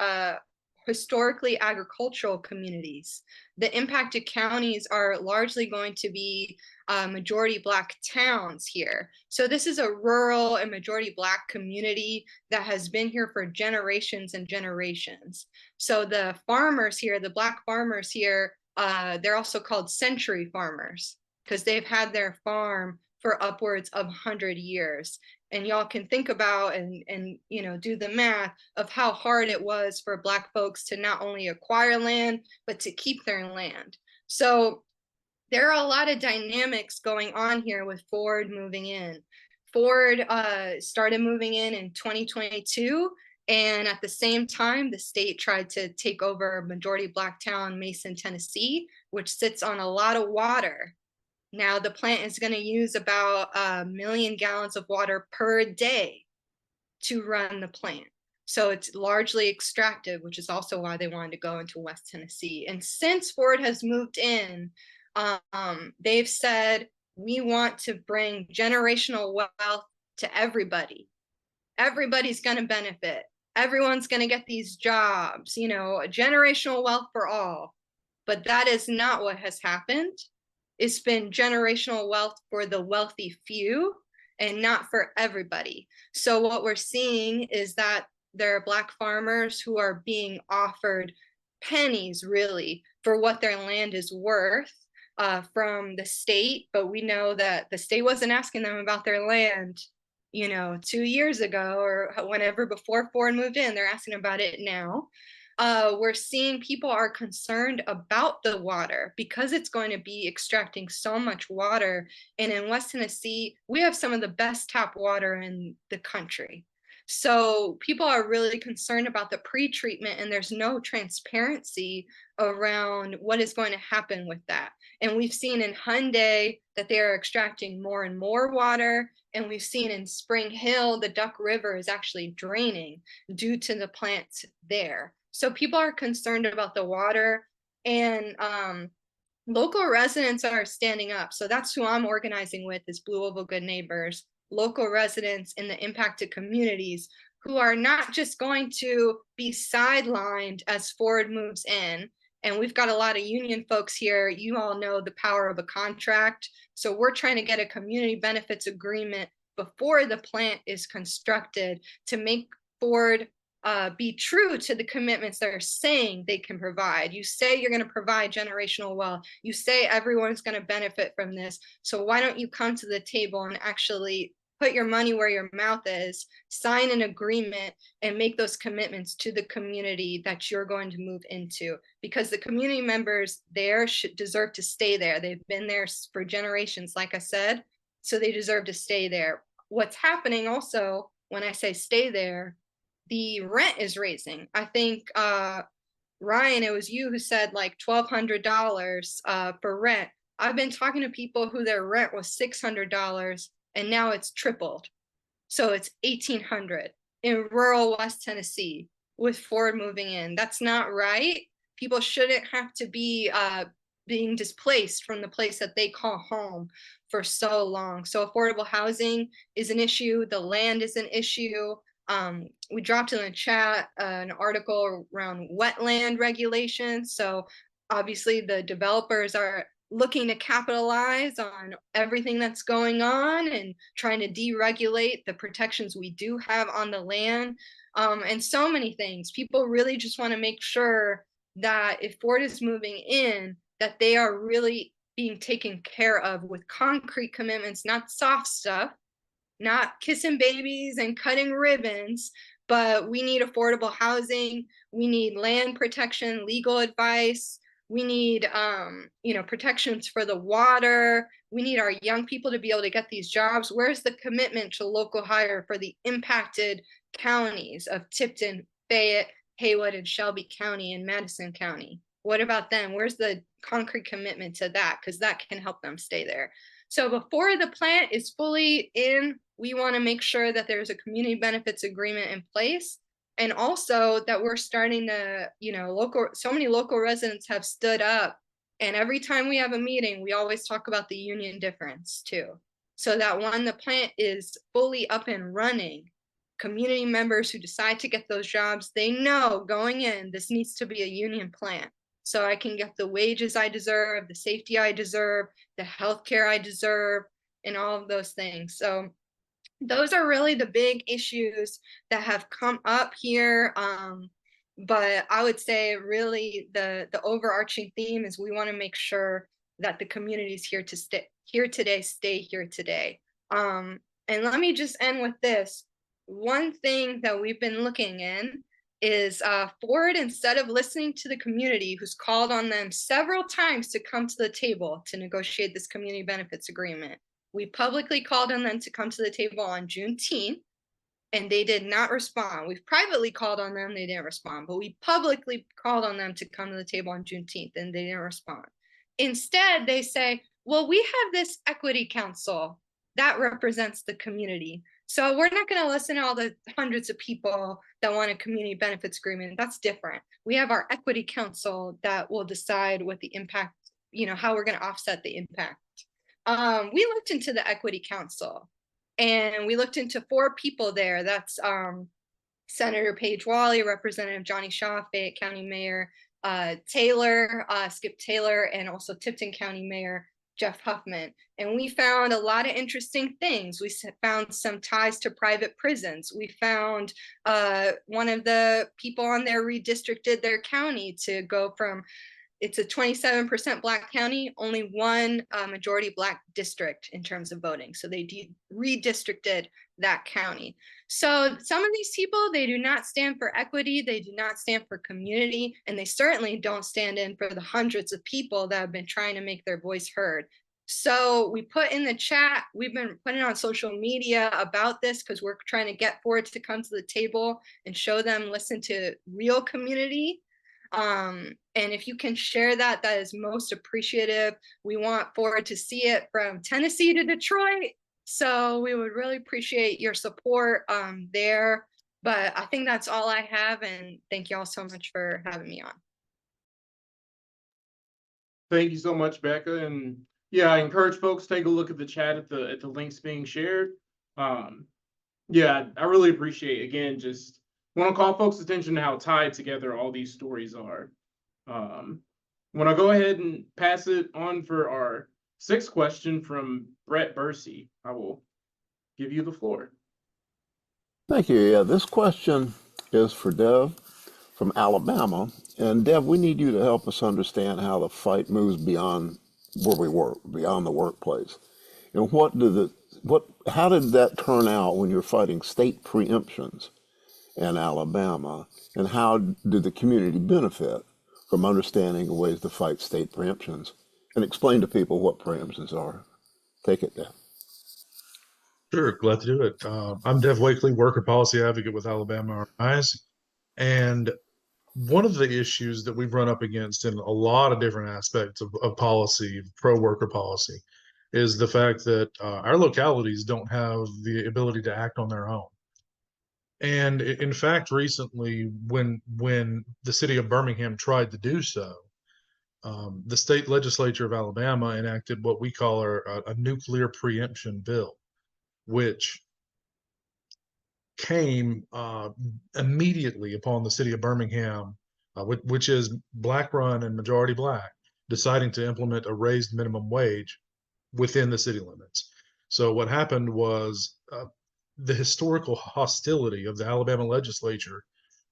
historically agricultural communities. The impacted counties are largely going to be majority Black towns here. So this is a rural and majority Black community that has been here for generations and generations. So the farmers here, the Black farmers here, they're also called century farmers because they've had their farm for upwards of 100 years. And y'all can think about and do the math of how hard it was for Black folks to not only acquire land, but to keep their land. So there are a lot of dynamics going on here with Ford moving in. Ford started moving in 2022. And at the same time, the state tried to take over majority Black town, Mason, Tennessee, which sits on a lot of water. Now the plant is going to use about 1 million gallons of water per day to run the plant. So it's largely extractive, which is also why they wanted to go into West Tennessee. And since Ford has moved in, they've said, we want to bring generational wealth to everybody. Everybody's going to benefit. Everyone's going to get these jobs, generational wealth for all. But that is not what has happened. It's been generational wealth for the wealthy few and not for everybody. So what we're seeing is that there are Black farmers who are being offered pennies really for what their land is worth from the state. But we know that the state wasn't asking them about their land, 2 years ago or whenever before Ford moved in. They're asking about it now. We're seeing people are concerned about the water because it's going to be extracting so much water. And in West Tennessee, we have some of the best tap water in the country. So people are really concerned about the pre-treatment, and there's no transparency around what is going to happen with that. And we've seen in Hyundai that they are extracting more and more water. And we've seen in Spring Hill, the Duck River is actually draining due to the plants there. So people are concerned about the water, and local residents are standing up. So that's who I'm organizing with, is Blue Oval Good Neighbors. local residents in the impacted communities who are not just going to be sidelined as Ford moves in. And we've got a lot of union folks here. You all know the power of a contract. So we're trying to get a community benefits agreement before the plant is constructed to make Ford be true to the commitments they're saying they can provide. You say you're going to provide generational wealth. You say everyone's going to benefit from this. So why don't you come to the table and actually put your money where your mouth is, sign an agreement, and make those commitments to the community that you're going to move into? Because the community members there should deserve to stay there. They've been there for generations, like I said, so they deserve to stay there. What's happening also, when I say stay there, the rent is raising. I think, Ryan, it was you who said like $1,200 for rent. I've been talking to people who their rent was $600 and now it's tripled. So it's $1,800 in rural West Tennessee with Ford moving in. That's not right. People shouldn't have to be being displaced from the place that they call home for so long. So affordable housing is an issue. The land is an issue. We dropped in the chat an article around wetland regulations. So obviously the developers are looking to capitalize on everything that's going on and trying to deregulate the protections we do have on the land, and so many things. People really just want to make sure that if Ford is moving in, that they are really being taken care of with concrete commitments, not soft stuff, not kissing babies and cutting ribbons, but we need affordable housing. We need land protection, legal advice. We need, protections for the water. We need our young people to be able to get these jobs. Where's the commitment to local hire for the impacted counties of Tipton, Fayette, Haywood, and Shelby County and Madison County? What about them? Where's the concrete commitment to that? Because that can help them stay there. So before the plant is fully in, we want to make sure that there's a community benefits agreement in place. And also that we're starting to, so many local residents have stood up. And every time we have a meeting, we always talk about the union difference too. So that when the plant is fully up and running, community members who decide to get those jobs, they know going in, this needs to be a union plant. So I can get the wages I deserve, the safety I deserve, the healthcare I deserve, and all of those things. So those are really the big issues that have come up here. But I would say really the overarching theme is we want to make sure that the communities here to stay here today, stay here today. And let me just end with this. One thing that we've been looking in is Ford, instead of listening to the community who's called on them several times to come to the table to negotiate this community benefits agreement, we publicly called on them to come to the table on Juneteenth, and they did not respond. We've privately called on them, they didn't respond, but we publicly called on them to come to the table on Juneteenth, and they didn't respond. Instead, they say, well, we have this equity council that represents the community. So we're not going to listen to all the hundreds of people that want a community benefits agreement. That's different. We have our equity council that will decide what the impact, how we're going to offset the impact. We looked into the equity council and we looked into 4 people there. That's Senator Paige Wally, Representative Johnny Shaw, Fayette County Mayor Taylor, Skip Taylor, and also Tipton County Mayor Jeff Huffman. And we found a lot of interesting things. We found some ties to private prisons. We found one of the people on there redistricted their county to go from, it's a 27% Black county, only one majority Black district in terms of voting. So they redistricted that county. So some of these people, they do not stand for equity, they do not stand for community, and they certainly don't stand in for the hundreds of people that have been trying to make their voice heard. So we put in the chat, we've been putting on social media about this because we're trying to get Ford to come to the table and show them, listen to real community. And if you can share that, that is most appreciative. We want Ford to see it from Tennessee to Detroit. So we would really appreciate your support there. But I think that's all I have. And thank you all so much for having me on. Thank you so much, Becca. And yeah, I encourage folks to take a look at the chat at the links being shared. Yeah, I really appreciate, again, just want to call folks' attention to how tied together all these stories are. When I go ahead and pass it on for our sixth question from Brett Bursey, I will give you the floor. Thank you. Yeah, this question is for Dev from Alabama. And Dev, we need you to help us understand how the fight moves beyond where we work, beyond the workplace. And how did that turn out when you're fighting state preemptions in Alabama? And how did the community benefit from understanding ways to fight state preemptions? And explain to people what preemptions are. Take it, Dev. Sure, glad to do it. I'm Dev Wakely, worker policy advocate with Alabama RIs. And one of the issues that we've run up against in a lot of different aspects of policy, pro-worker policy, is the fact that our localities don't have the ability to act on their own. And in fact, recently, when the city of Birmingham tried to do so, the state legislature of Alabama enacted what we call a nuclear preemption bill, which came immediately upon the city of Birmingham, which is black run and majority black, deciding to implement a raised minimum wage within the city limits. So what happened was the historical hostility of the Alabama legislature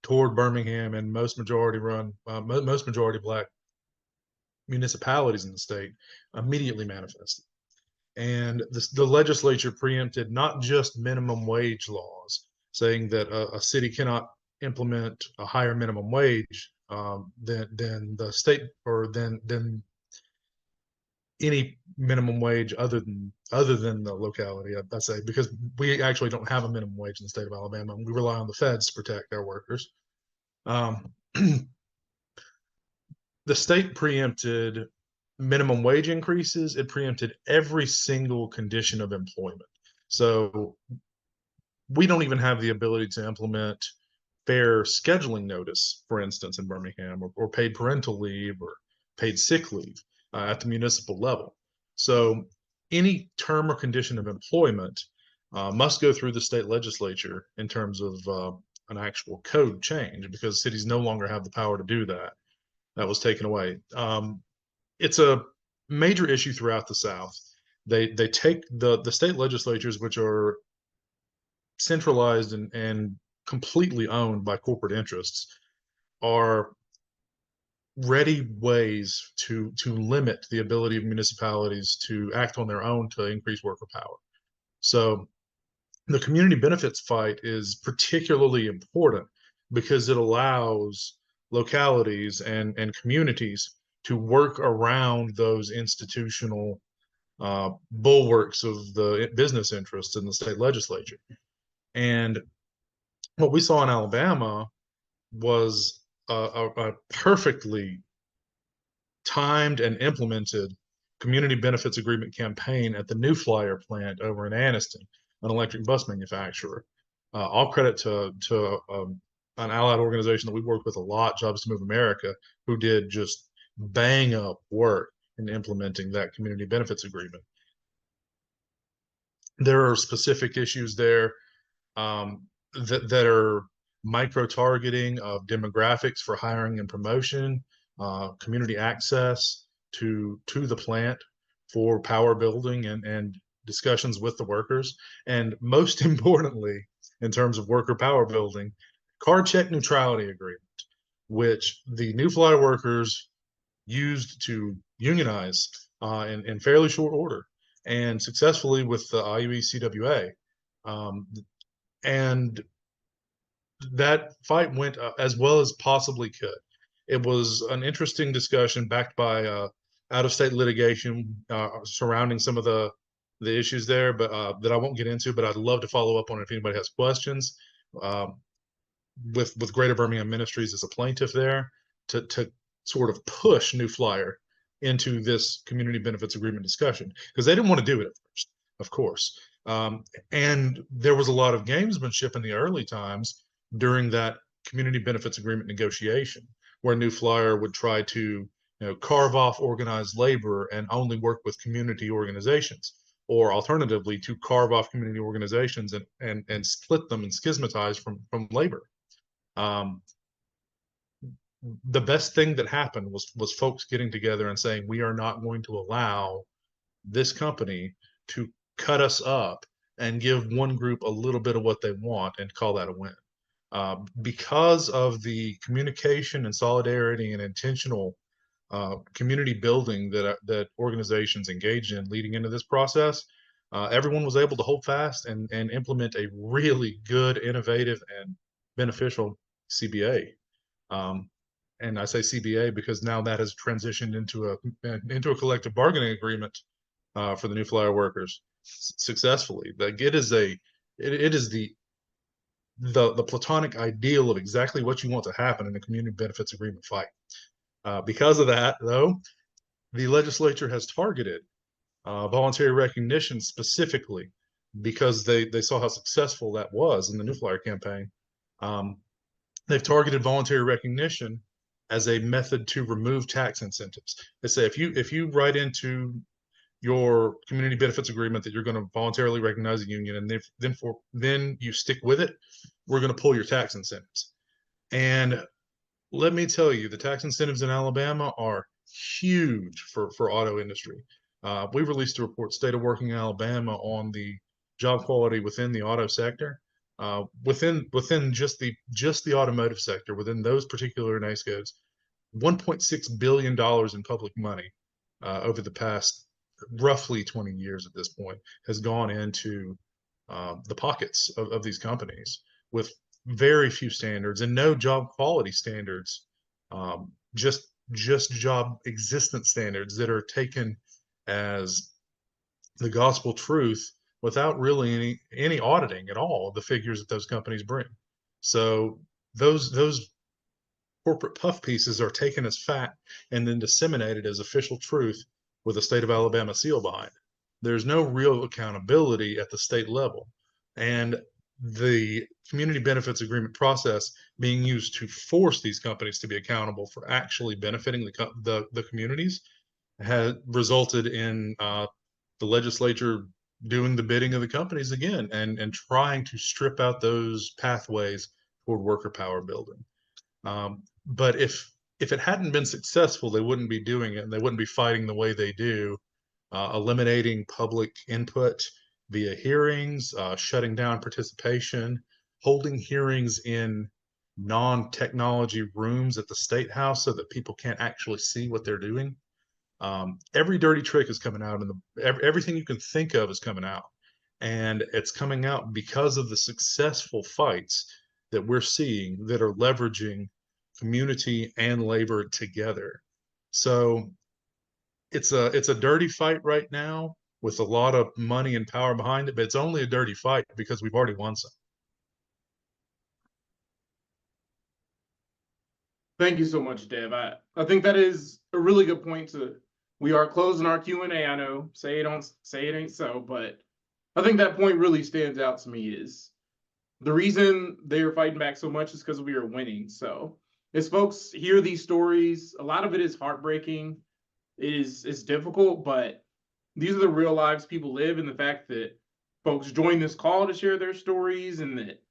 toward Birmingham and most majority black municipalities in the state immediately manifested. And the legislature preempted not just minimum wage laws, saying that a city cannot implement a higher minimum wage than the state, or than any minimum wage other than the locality, I say, because we actually don't have a minimum wage in the state of Alabama, and we rely on the feds to protect our workers. The state preempted minimum wage increases. It preempted every single condition of employment. So we don't even have the ability to implement fair scheduling notice, for instance, in Birmingham, or paid parental leave or paid sick leave at the municipal level. So any term or condition of employment must go through the state legislature in terms of an actual code change, because cities no longer have the power to do that. That was taken away. It's a major issue throughout the South. They take the state legislatures, which are centralized and completely owned by corporate interests, are ready ways to limit the ability of municipalities to act on their own to increase worker power. So the community benefits fight is particularly important because it allows localities and communities to work around those institutional bulwarks of the business interests in the state legislature. And what we saw in Alabama was a perfectly timed and implemented community benefits agreement campaign at the New Flyer plant over in Anniston, an electric bus manufacturer. All credit to an allied organization that we worked with a lot, Jobs to Move America, who did just bang up work in implementing that community benefits agreement. There are specific issues there that are micro-targeting of demographics for hiring and promotion, community access to the plant for power building and discussions with the workers. And most importantly, in terms of worker power building, card check neutrality agreement, which the New Flyer workers used to unionize in fairly short order and successfully with the IUE-CWA. And that fight went as well as possibly could. It was an interesting discussion backed by out-of-state litigation surrounding some of the issues there, but that I won't get into, but I'd love to follow up on it if anybody has questions. With Greater Birmingham Ministries as a plaintiff there to sort of push New Flyer into this community benefits agreement discussion, because they didn't want to do it at first, of course. And there was a lot of gamesmanship in the early times during that community benefits agreement negotiation, where New Flyer would try to carve off organized labor and only work with community organizations. or alternatively to carve off community organizations and split them and schismatize from labor. The best thing that happened was folks getting together and saying, we are not going to allow this company to cut us up and give one group a little bit of what they want and call that a win. Because of the communication and solidarity and intentional community building that organizations engaged in leading into this process, everyone was able to hold fast and implement a really good, innovative, and beneficial CBA. And I say CBA because now that has transitioned into a collective bargaining agreement for the New Flyer workers successfully. Like it is the platonic ideal of exactly what you want to happen in a community benefits agreement fight. Because of that, though, the legislature has targeted voluntary recognition specifically because they saw how successful that was in the New Flyer campaign. They've targeted voluntary recognition as a method to remove tax incentives. They say if you write into your community benefits agreement that you're going to voluntarily recognize a union, and then you stick with it, we're going to pull your tax incentives. And let me tell you, the tax incentives in Alabama are huge for auto industry. We released a report, State of Working Alabama, on the job quality within the auto sector. Within just the automotive sector, within those particular NAICS, $1.6 billion in public money over the past roughly 20 years at this point has gone into the pockets of these companies with very few standards and no job quality standards, just job existence standards that are taken as the gospel truth without really any auditing at all of the figures that those companies bring. So those corporate puff pieces are taken as fact and then disseminated as official truth with a state of Alabama seal behind it. There's no real accountability at the state level. And the community benefits agreement process being used to force these companies to be accountable for actually benefiting the communities has resulted in the legislature doing the bidding of the companies again and trying to strip out those pathways toward worker power building. But if it hadn't been successful, they wouldn't be doing it, and they wouldn't be fighting the way they do, eliminating public input via hearings, shutting down participation, holding hearings in non-technology rooms at the State House so that people can't actually see what they're doing. Every dirty trick is coming out, and everything you can think of is coming out, and it's coming out because of the successful fights that we're seeing that are leveraging community and labor together. So it's a dirty fight right now with a lot of money and power behind it, but it's only a dirty fight because we've already won some. Thank you so much, Dev. I think that is a really good point we are closing our Q&A. I know, say it ain't so, but I think that point really stands out to me is the reason they are fighting back so much is because we are winning. So as folks hear these stories, a lot of it is heartbreaking, it's difficult, but these are the real lives people live, and the fact that folks join this call to share their stories and that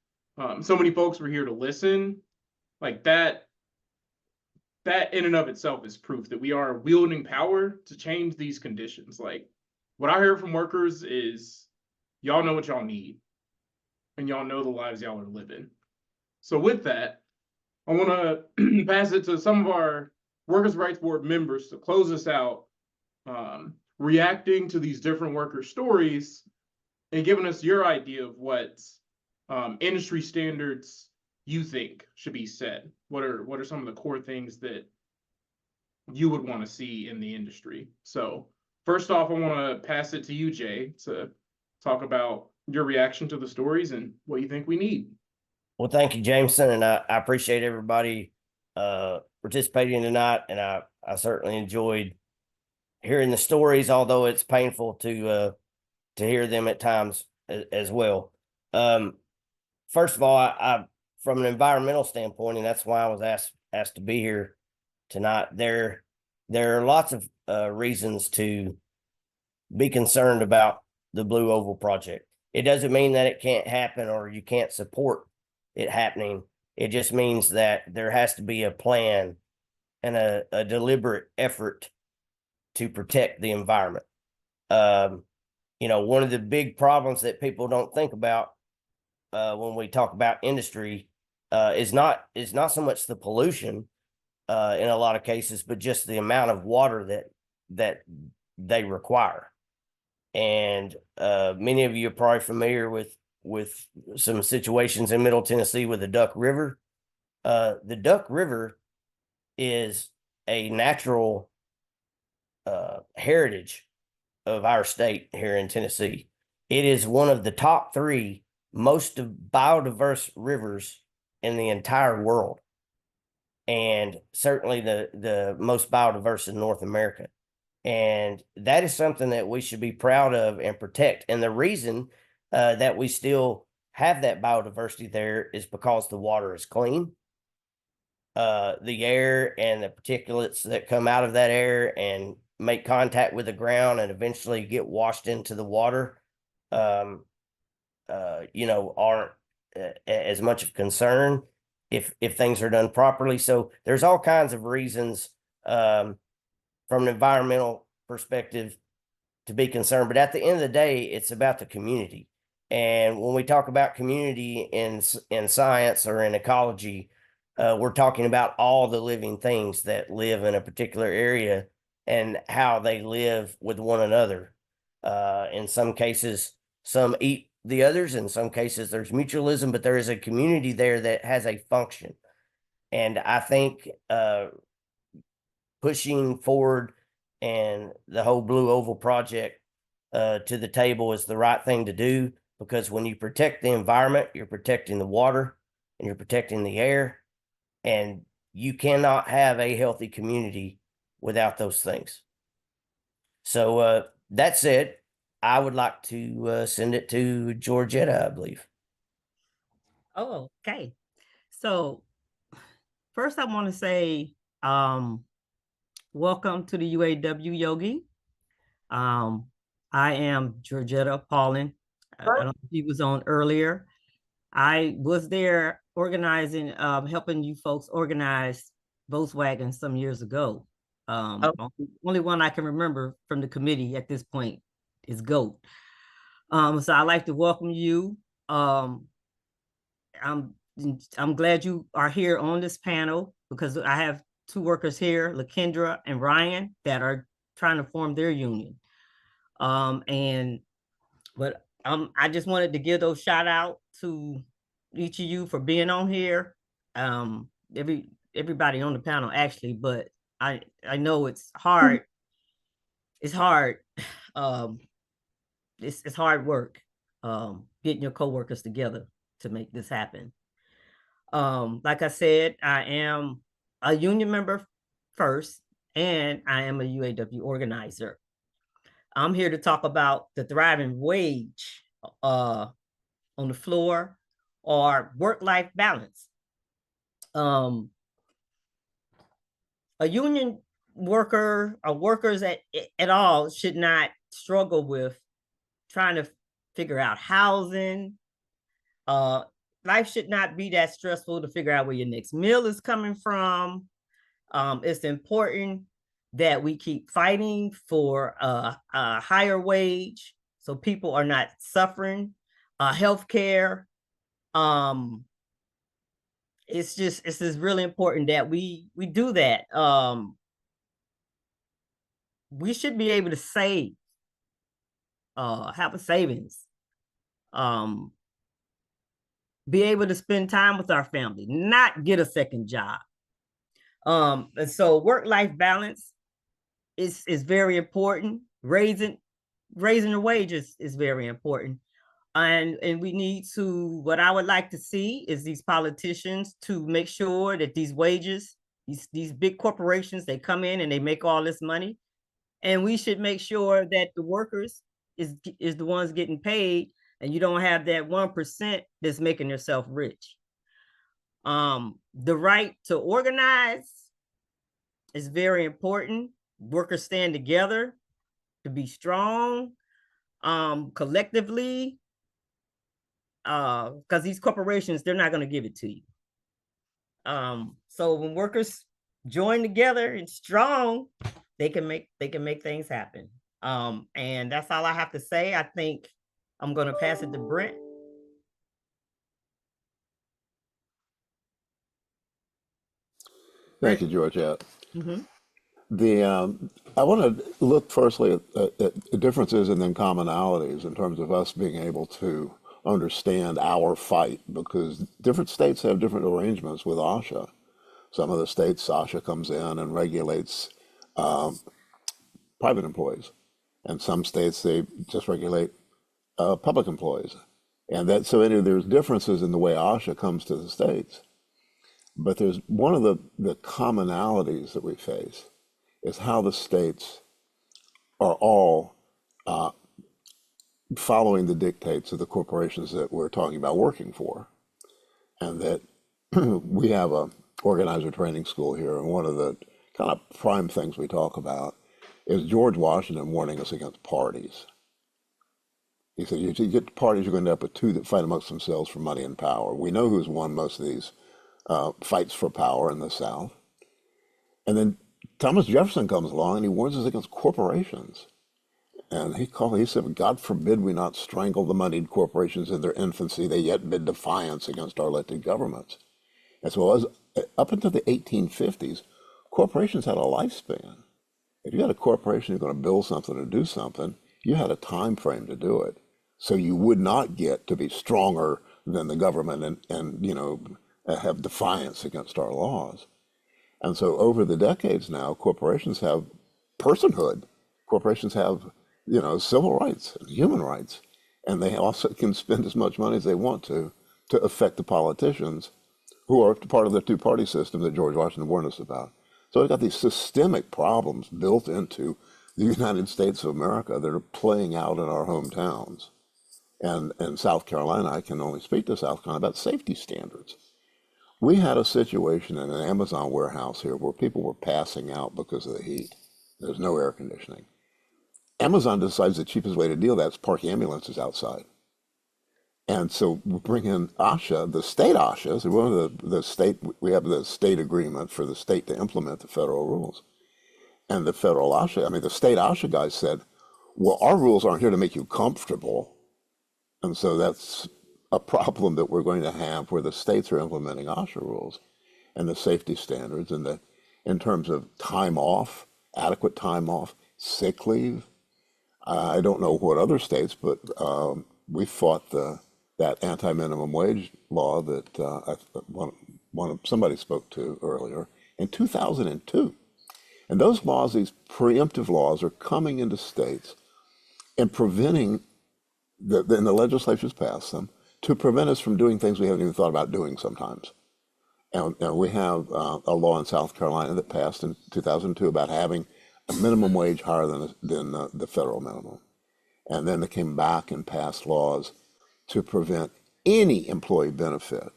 so many folks were here to listen, like that in and of itself is proof that we are wielding power to change these conditions. Like what I heard from workers is y'all know what y'all need and y'all know the lives y'all are living. So with that, I want to pass it to some of our Workers' Rights Board members to close us out, reacting to these different worker stories and giving us your idea of what industry standards you think should be set. What are some of the core things that you would want to see in the industry? So first off, I want to pass it to you, Jay, to talk about your reaction to the stories and what you think we need. Well, thank you, Jameson, and I appreciate everybody participating tonight, and I certainly enjoyed hearing the stories, although it's painful to hear them at times as well. First of all, I from an environmental standpoint, and that's why I was asked to be here tonight, there are lots of reasons to be concerned about the Blue Oval project. It doesn't mean that it can't happen or you can't support it happening. It just means that there has to be a plan and a deliberate effort to protect the environment. You know, one of the big problems that people don't think about when we talk about industry is not so much the pollution in a lot of cases, but just the amount of water that they require. And many of you are probably familiar with some situations in Middle Tennessee with the Duck River. The Duck River is a natural heritage of our state here in Tennessee. It is one of the top 3 most biodiverse rivers in the entire world, and certainly the most biodiverse in North America. And that is something that we should be proud of and protect. And the reason that we still have that biodiversity there is because the water is clean. The air and the particulates that come out of that air and make contact with the ground and eventually get washed into the water, you know, aren't as much of concern if things are done properly. So there's all kinds of reasons from an environmental perspective to be concerned. But at the end of the day, it's about the community. And when we talk about community in science or in ecology, we're talking about all the living things that live in a particular area and how they live with one another. In some cases, some eat the others. In some cases, there's mutualism, but there is a community there that has a function. And I think pushing forward and the whole Blue Oval project to the table is the right thing to do, because when you protect the environment, you're protecting the water and you're protecting the air, and you cannot have a healthy community without those things. So that said, I would like to send it to Georgetta, I believe. Oh, okay. So first I want to say welcome to the UAW, Yogi. I am Georgetta Paulin. I don't know if he was on earlier. I was there organizing, helping you folks organize Volkswagen some years ago. Only one I can remember from the committee at this point is GOAT. So I'd like to welcome you. I'm glad you are here on this panel, because I have 2 workers here, Lakendra and Ryan, that are trying to form their union. I just wanted to give those shout out to each of you for being on here. Everybody on the panel actually, but I know it's hard. It's hard. It's hard work getting your coworkers together to make this happen. Like I said, I am a union member first, and I am a UAW organizer. I'm here to talk about the thriving wage on the floor, or work-life balance. A union worker or workers at all should not struggle with trying to figure out housing. Life should not be that stressful to figure out where your next meal is coming from. It's important that we keep fighting for a higher wage so people are not suffering. Healthcare. It's just really important that we do that. We should be able to save, have a savings, be able to spend time with our family, not get a second job. And so work-life balance is very important. Raising the wages is very important. And we need to, what I would like to see is these politicians to make sure that these wages, these big corporations, they come in and they make all this money. And we should make sure that the workers is the ones getting paid, and you don't have that 1% that's making yourself rich. The right to organize is very important. Workers stand together to be strong. collectively, because these corporations, they're not going to give it to you. So when workers join together and strong, they can make things happen. And that's all I have to say. I think I'm going to pass it to Brent. Thank you, Georgette. Mm-hmm. I want to look firstly at differences and then commonalities in terms of us being able to understand our fight, because different states have different arrangements with OSHA. Some of the states, OSHA comes in and regulates private employees, and some states they just regulate public employees, and that so anyway, there's differences in the way OSHA comes to the states. But there's one of the commonalities that we face is how the states are all following the dictates of the corporations that we're talking about working for. And that we have a organizer training school here, and one of the kind of prime things we talk about is George Washington warning us against parties. He said, you get parties, you're going to end up with two that fight amongst themselves for money and power. We know who's won most of these fights for power in the South. And then Thomas Jefferson comes along and he warns us against corporations. And he said, God forbid we not strangle the moneyed corporations in their infancy. They yet bid defiance against our elected governments. And so as up until the 1850s, corporations had a lifespan. If you had a corporation you're going to build something or do something, you had a time frame to do it. So you would not get to be stronger than the government and have defiance against our laws. And so over the decades now, corporations have personhood. Corporations have, civil rights and human rights. And they also can spend as much money as they want to affect the politicians who are part of the two-party system that George Washington warned us about. So we've got these systemic problems built into the United States of America that are playing out in our hometowns. And in South Carolina, I can only speak to South Carolina about safety standards. We had a situation in an Amazon warehouse here where people were passing out because of the heat. There's no air conditioning. Amazon decides the cheapest way to deal with that is park ambulances outside. And so we bring in OSHA, the state OSHA, so one of the state, we have the state agreement for the state to implement the federal rules. And the federal OSHA, the state OSHA guys said, well, our rules aren't here to make you comfortable. And so that's a problem that we're going to have where the states are implementing OSHA rules and the safety standards and in terms of time off, adequate time off, sick leave. I don't know what other states, but we fought that anti-minimum wage law that somebody spoke to earlier in 2002. And those laws, these preemptive laws, are coming into states and preventing, and the legislature's passed them, to prevent us from doing things we haven't even thought about doing sometimes. And we have a law in South Carolina that passed in 2002 about having a minimum wage higher than the federal minimum. And then they came back and passed laws to prevent any employee benefit,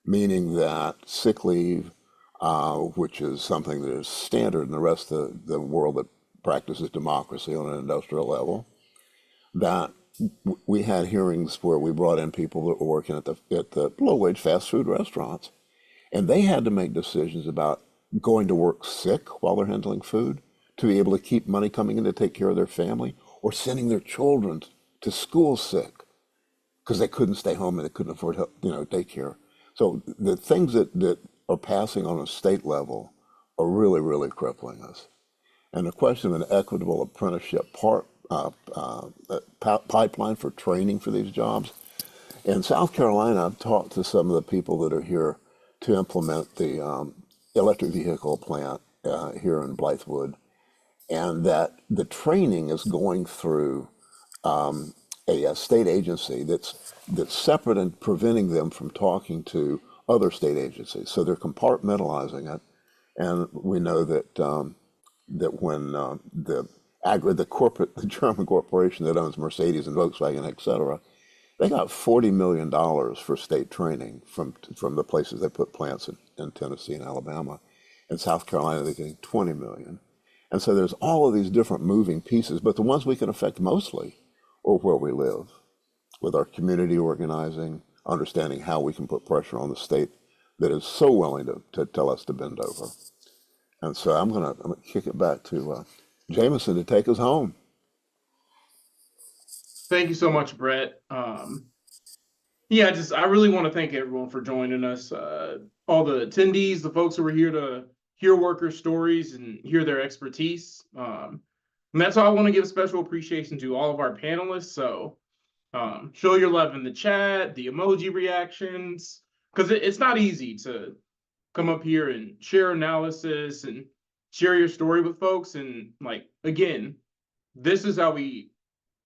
meaning that sick leave, which is something that is standard in the rest of the world that practices democracy on an industrial level, that we had hearings where we brought in people that were working at the low-wage fast food restaurants, and they had to make decisions about going to work sick while they're handling food to be able to keep money coming in to take care of their family, or sending their children to school sick because they couldn't stay home and they couldn't afford daycare. So the things that are passing on a state level are really, really crippling us. And the question of an equitable apprenticeship pipeline for training for these jobs. In South Carolina, I've talked to some of the people that are here to implement the electric vehicle plant here in Blythewood, and that the training is going through a state agency that's separate and preventing them from talking to other state agencies. So they're compartmentalizing it, and we know that that when the German corporation that owns Mercedes and Volkswagen, et cetera, they got $40 million for state training from the places they put plants in Tennessee and Alabama. In South Carolina, they're getting $20 million. And so there's all of these different moving pieces, but the ones we can affect mostly are or where we live, with our community organizing, understanding how we can put pressure on the state that is so willing to tell us to bend over. And so I'm gonna kick it back to Jameson to take us home. Thank you so much, Brett. Yeah, I really want to thank everyone for joining us. All the attendees, the folks who were here to hear workers' stories and hear their expertise. And that's all I want to give special appreciation to all of our panelists. So show your love in the chat, the emoji reactions, because it's not easy to come up here and share analysis and share your story with folks. And like, again, this is how we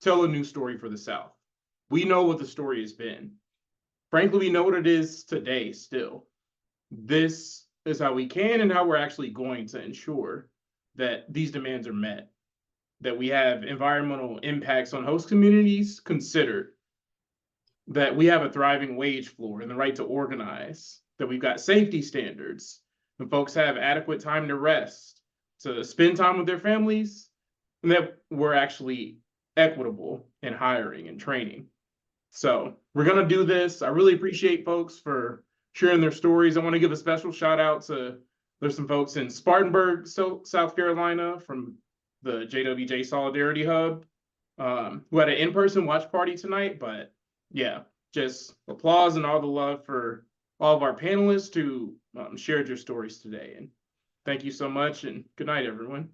tell a new story for the South. We know what the story has been. Frankly, we know what it is today still. This is how we can and how we're actually going to ensure that these demands are met, that we have environmental impacts on host communities considered, that we have a thriving wage floor and the right to organize, that we've got safety standards, and folks have adequate time to rest, to spend time with their families, and that we're actually equitable in hiring and training. So we're going to do this. I really appreciate folks for sharing their stories. I want to give a special shout out to, there's some folks in Spartanburg, South Carolina from the JWJ Solidarity Hub who had an in-person watch party tonight. But yeah, just applause and all the love for all of our panelists who shared your stories today. And thank you so much and good night, everyone.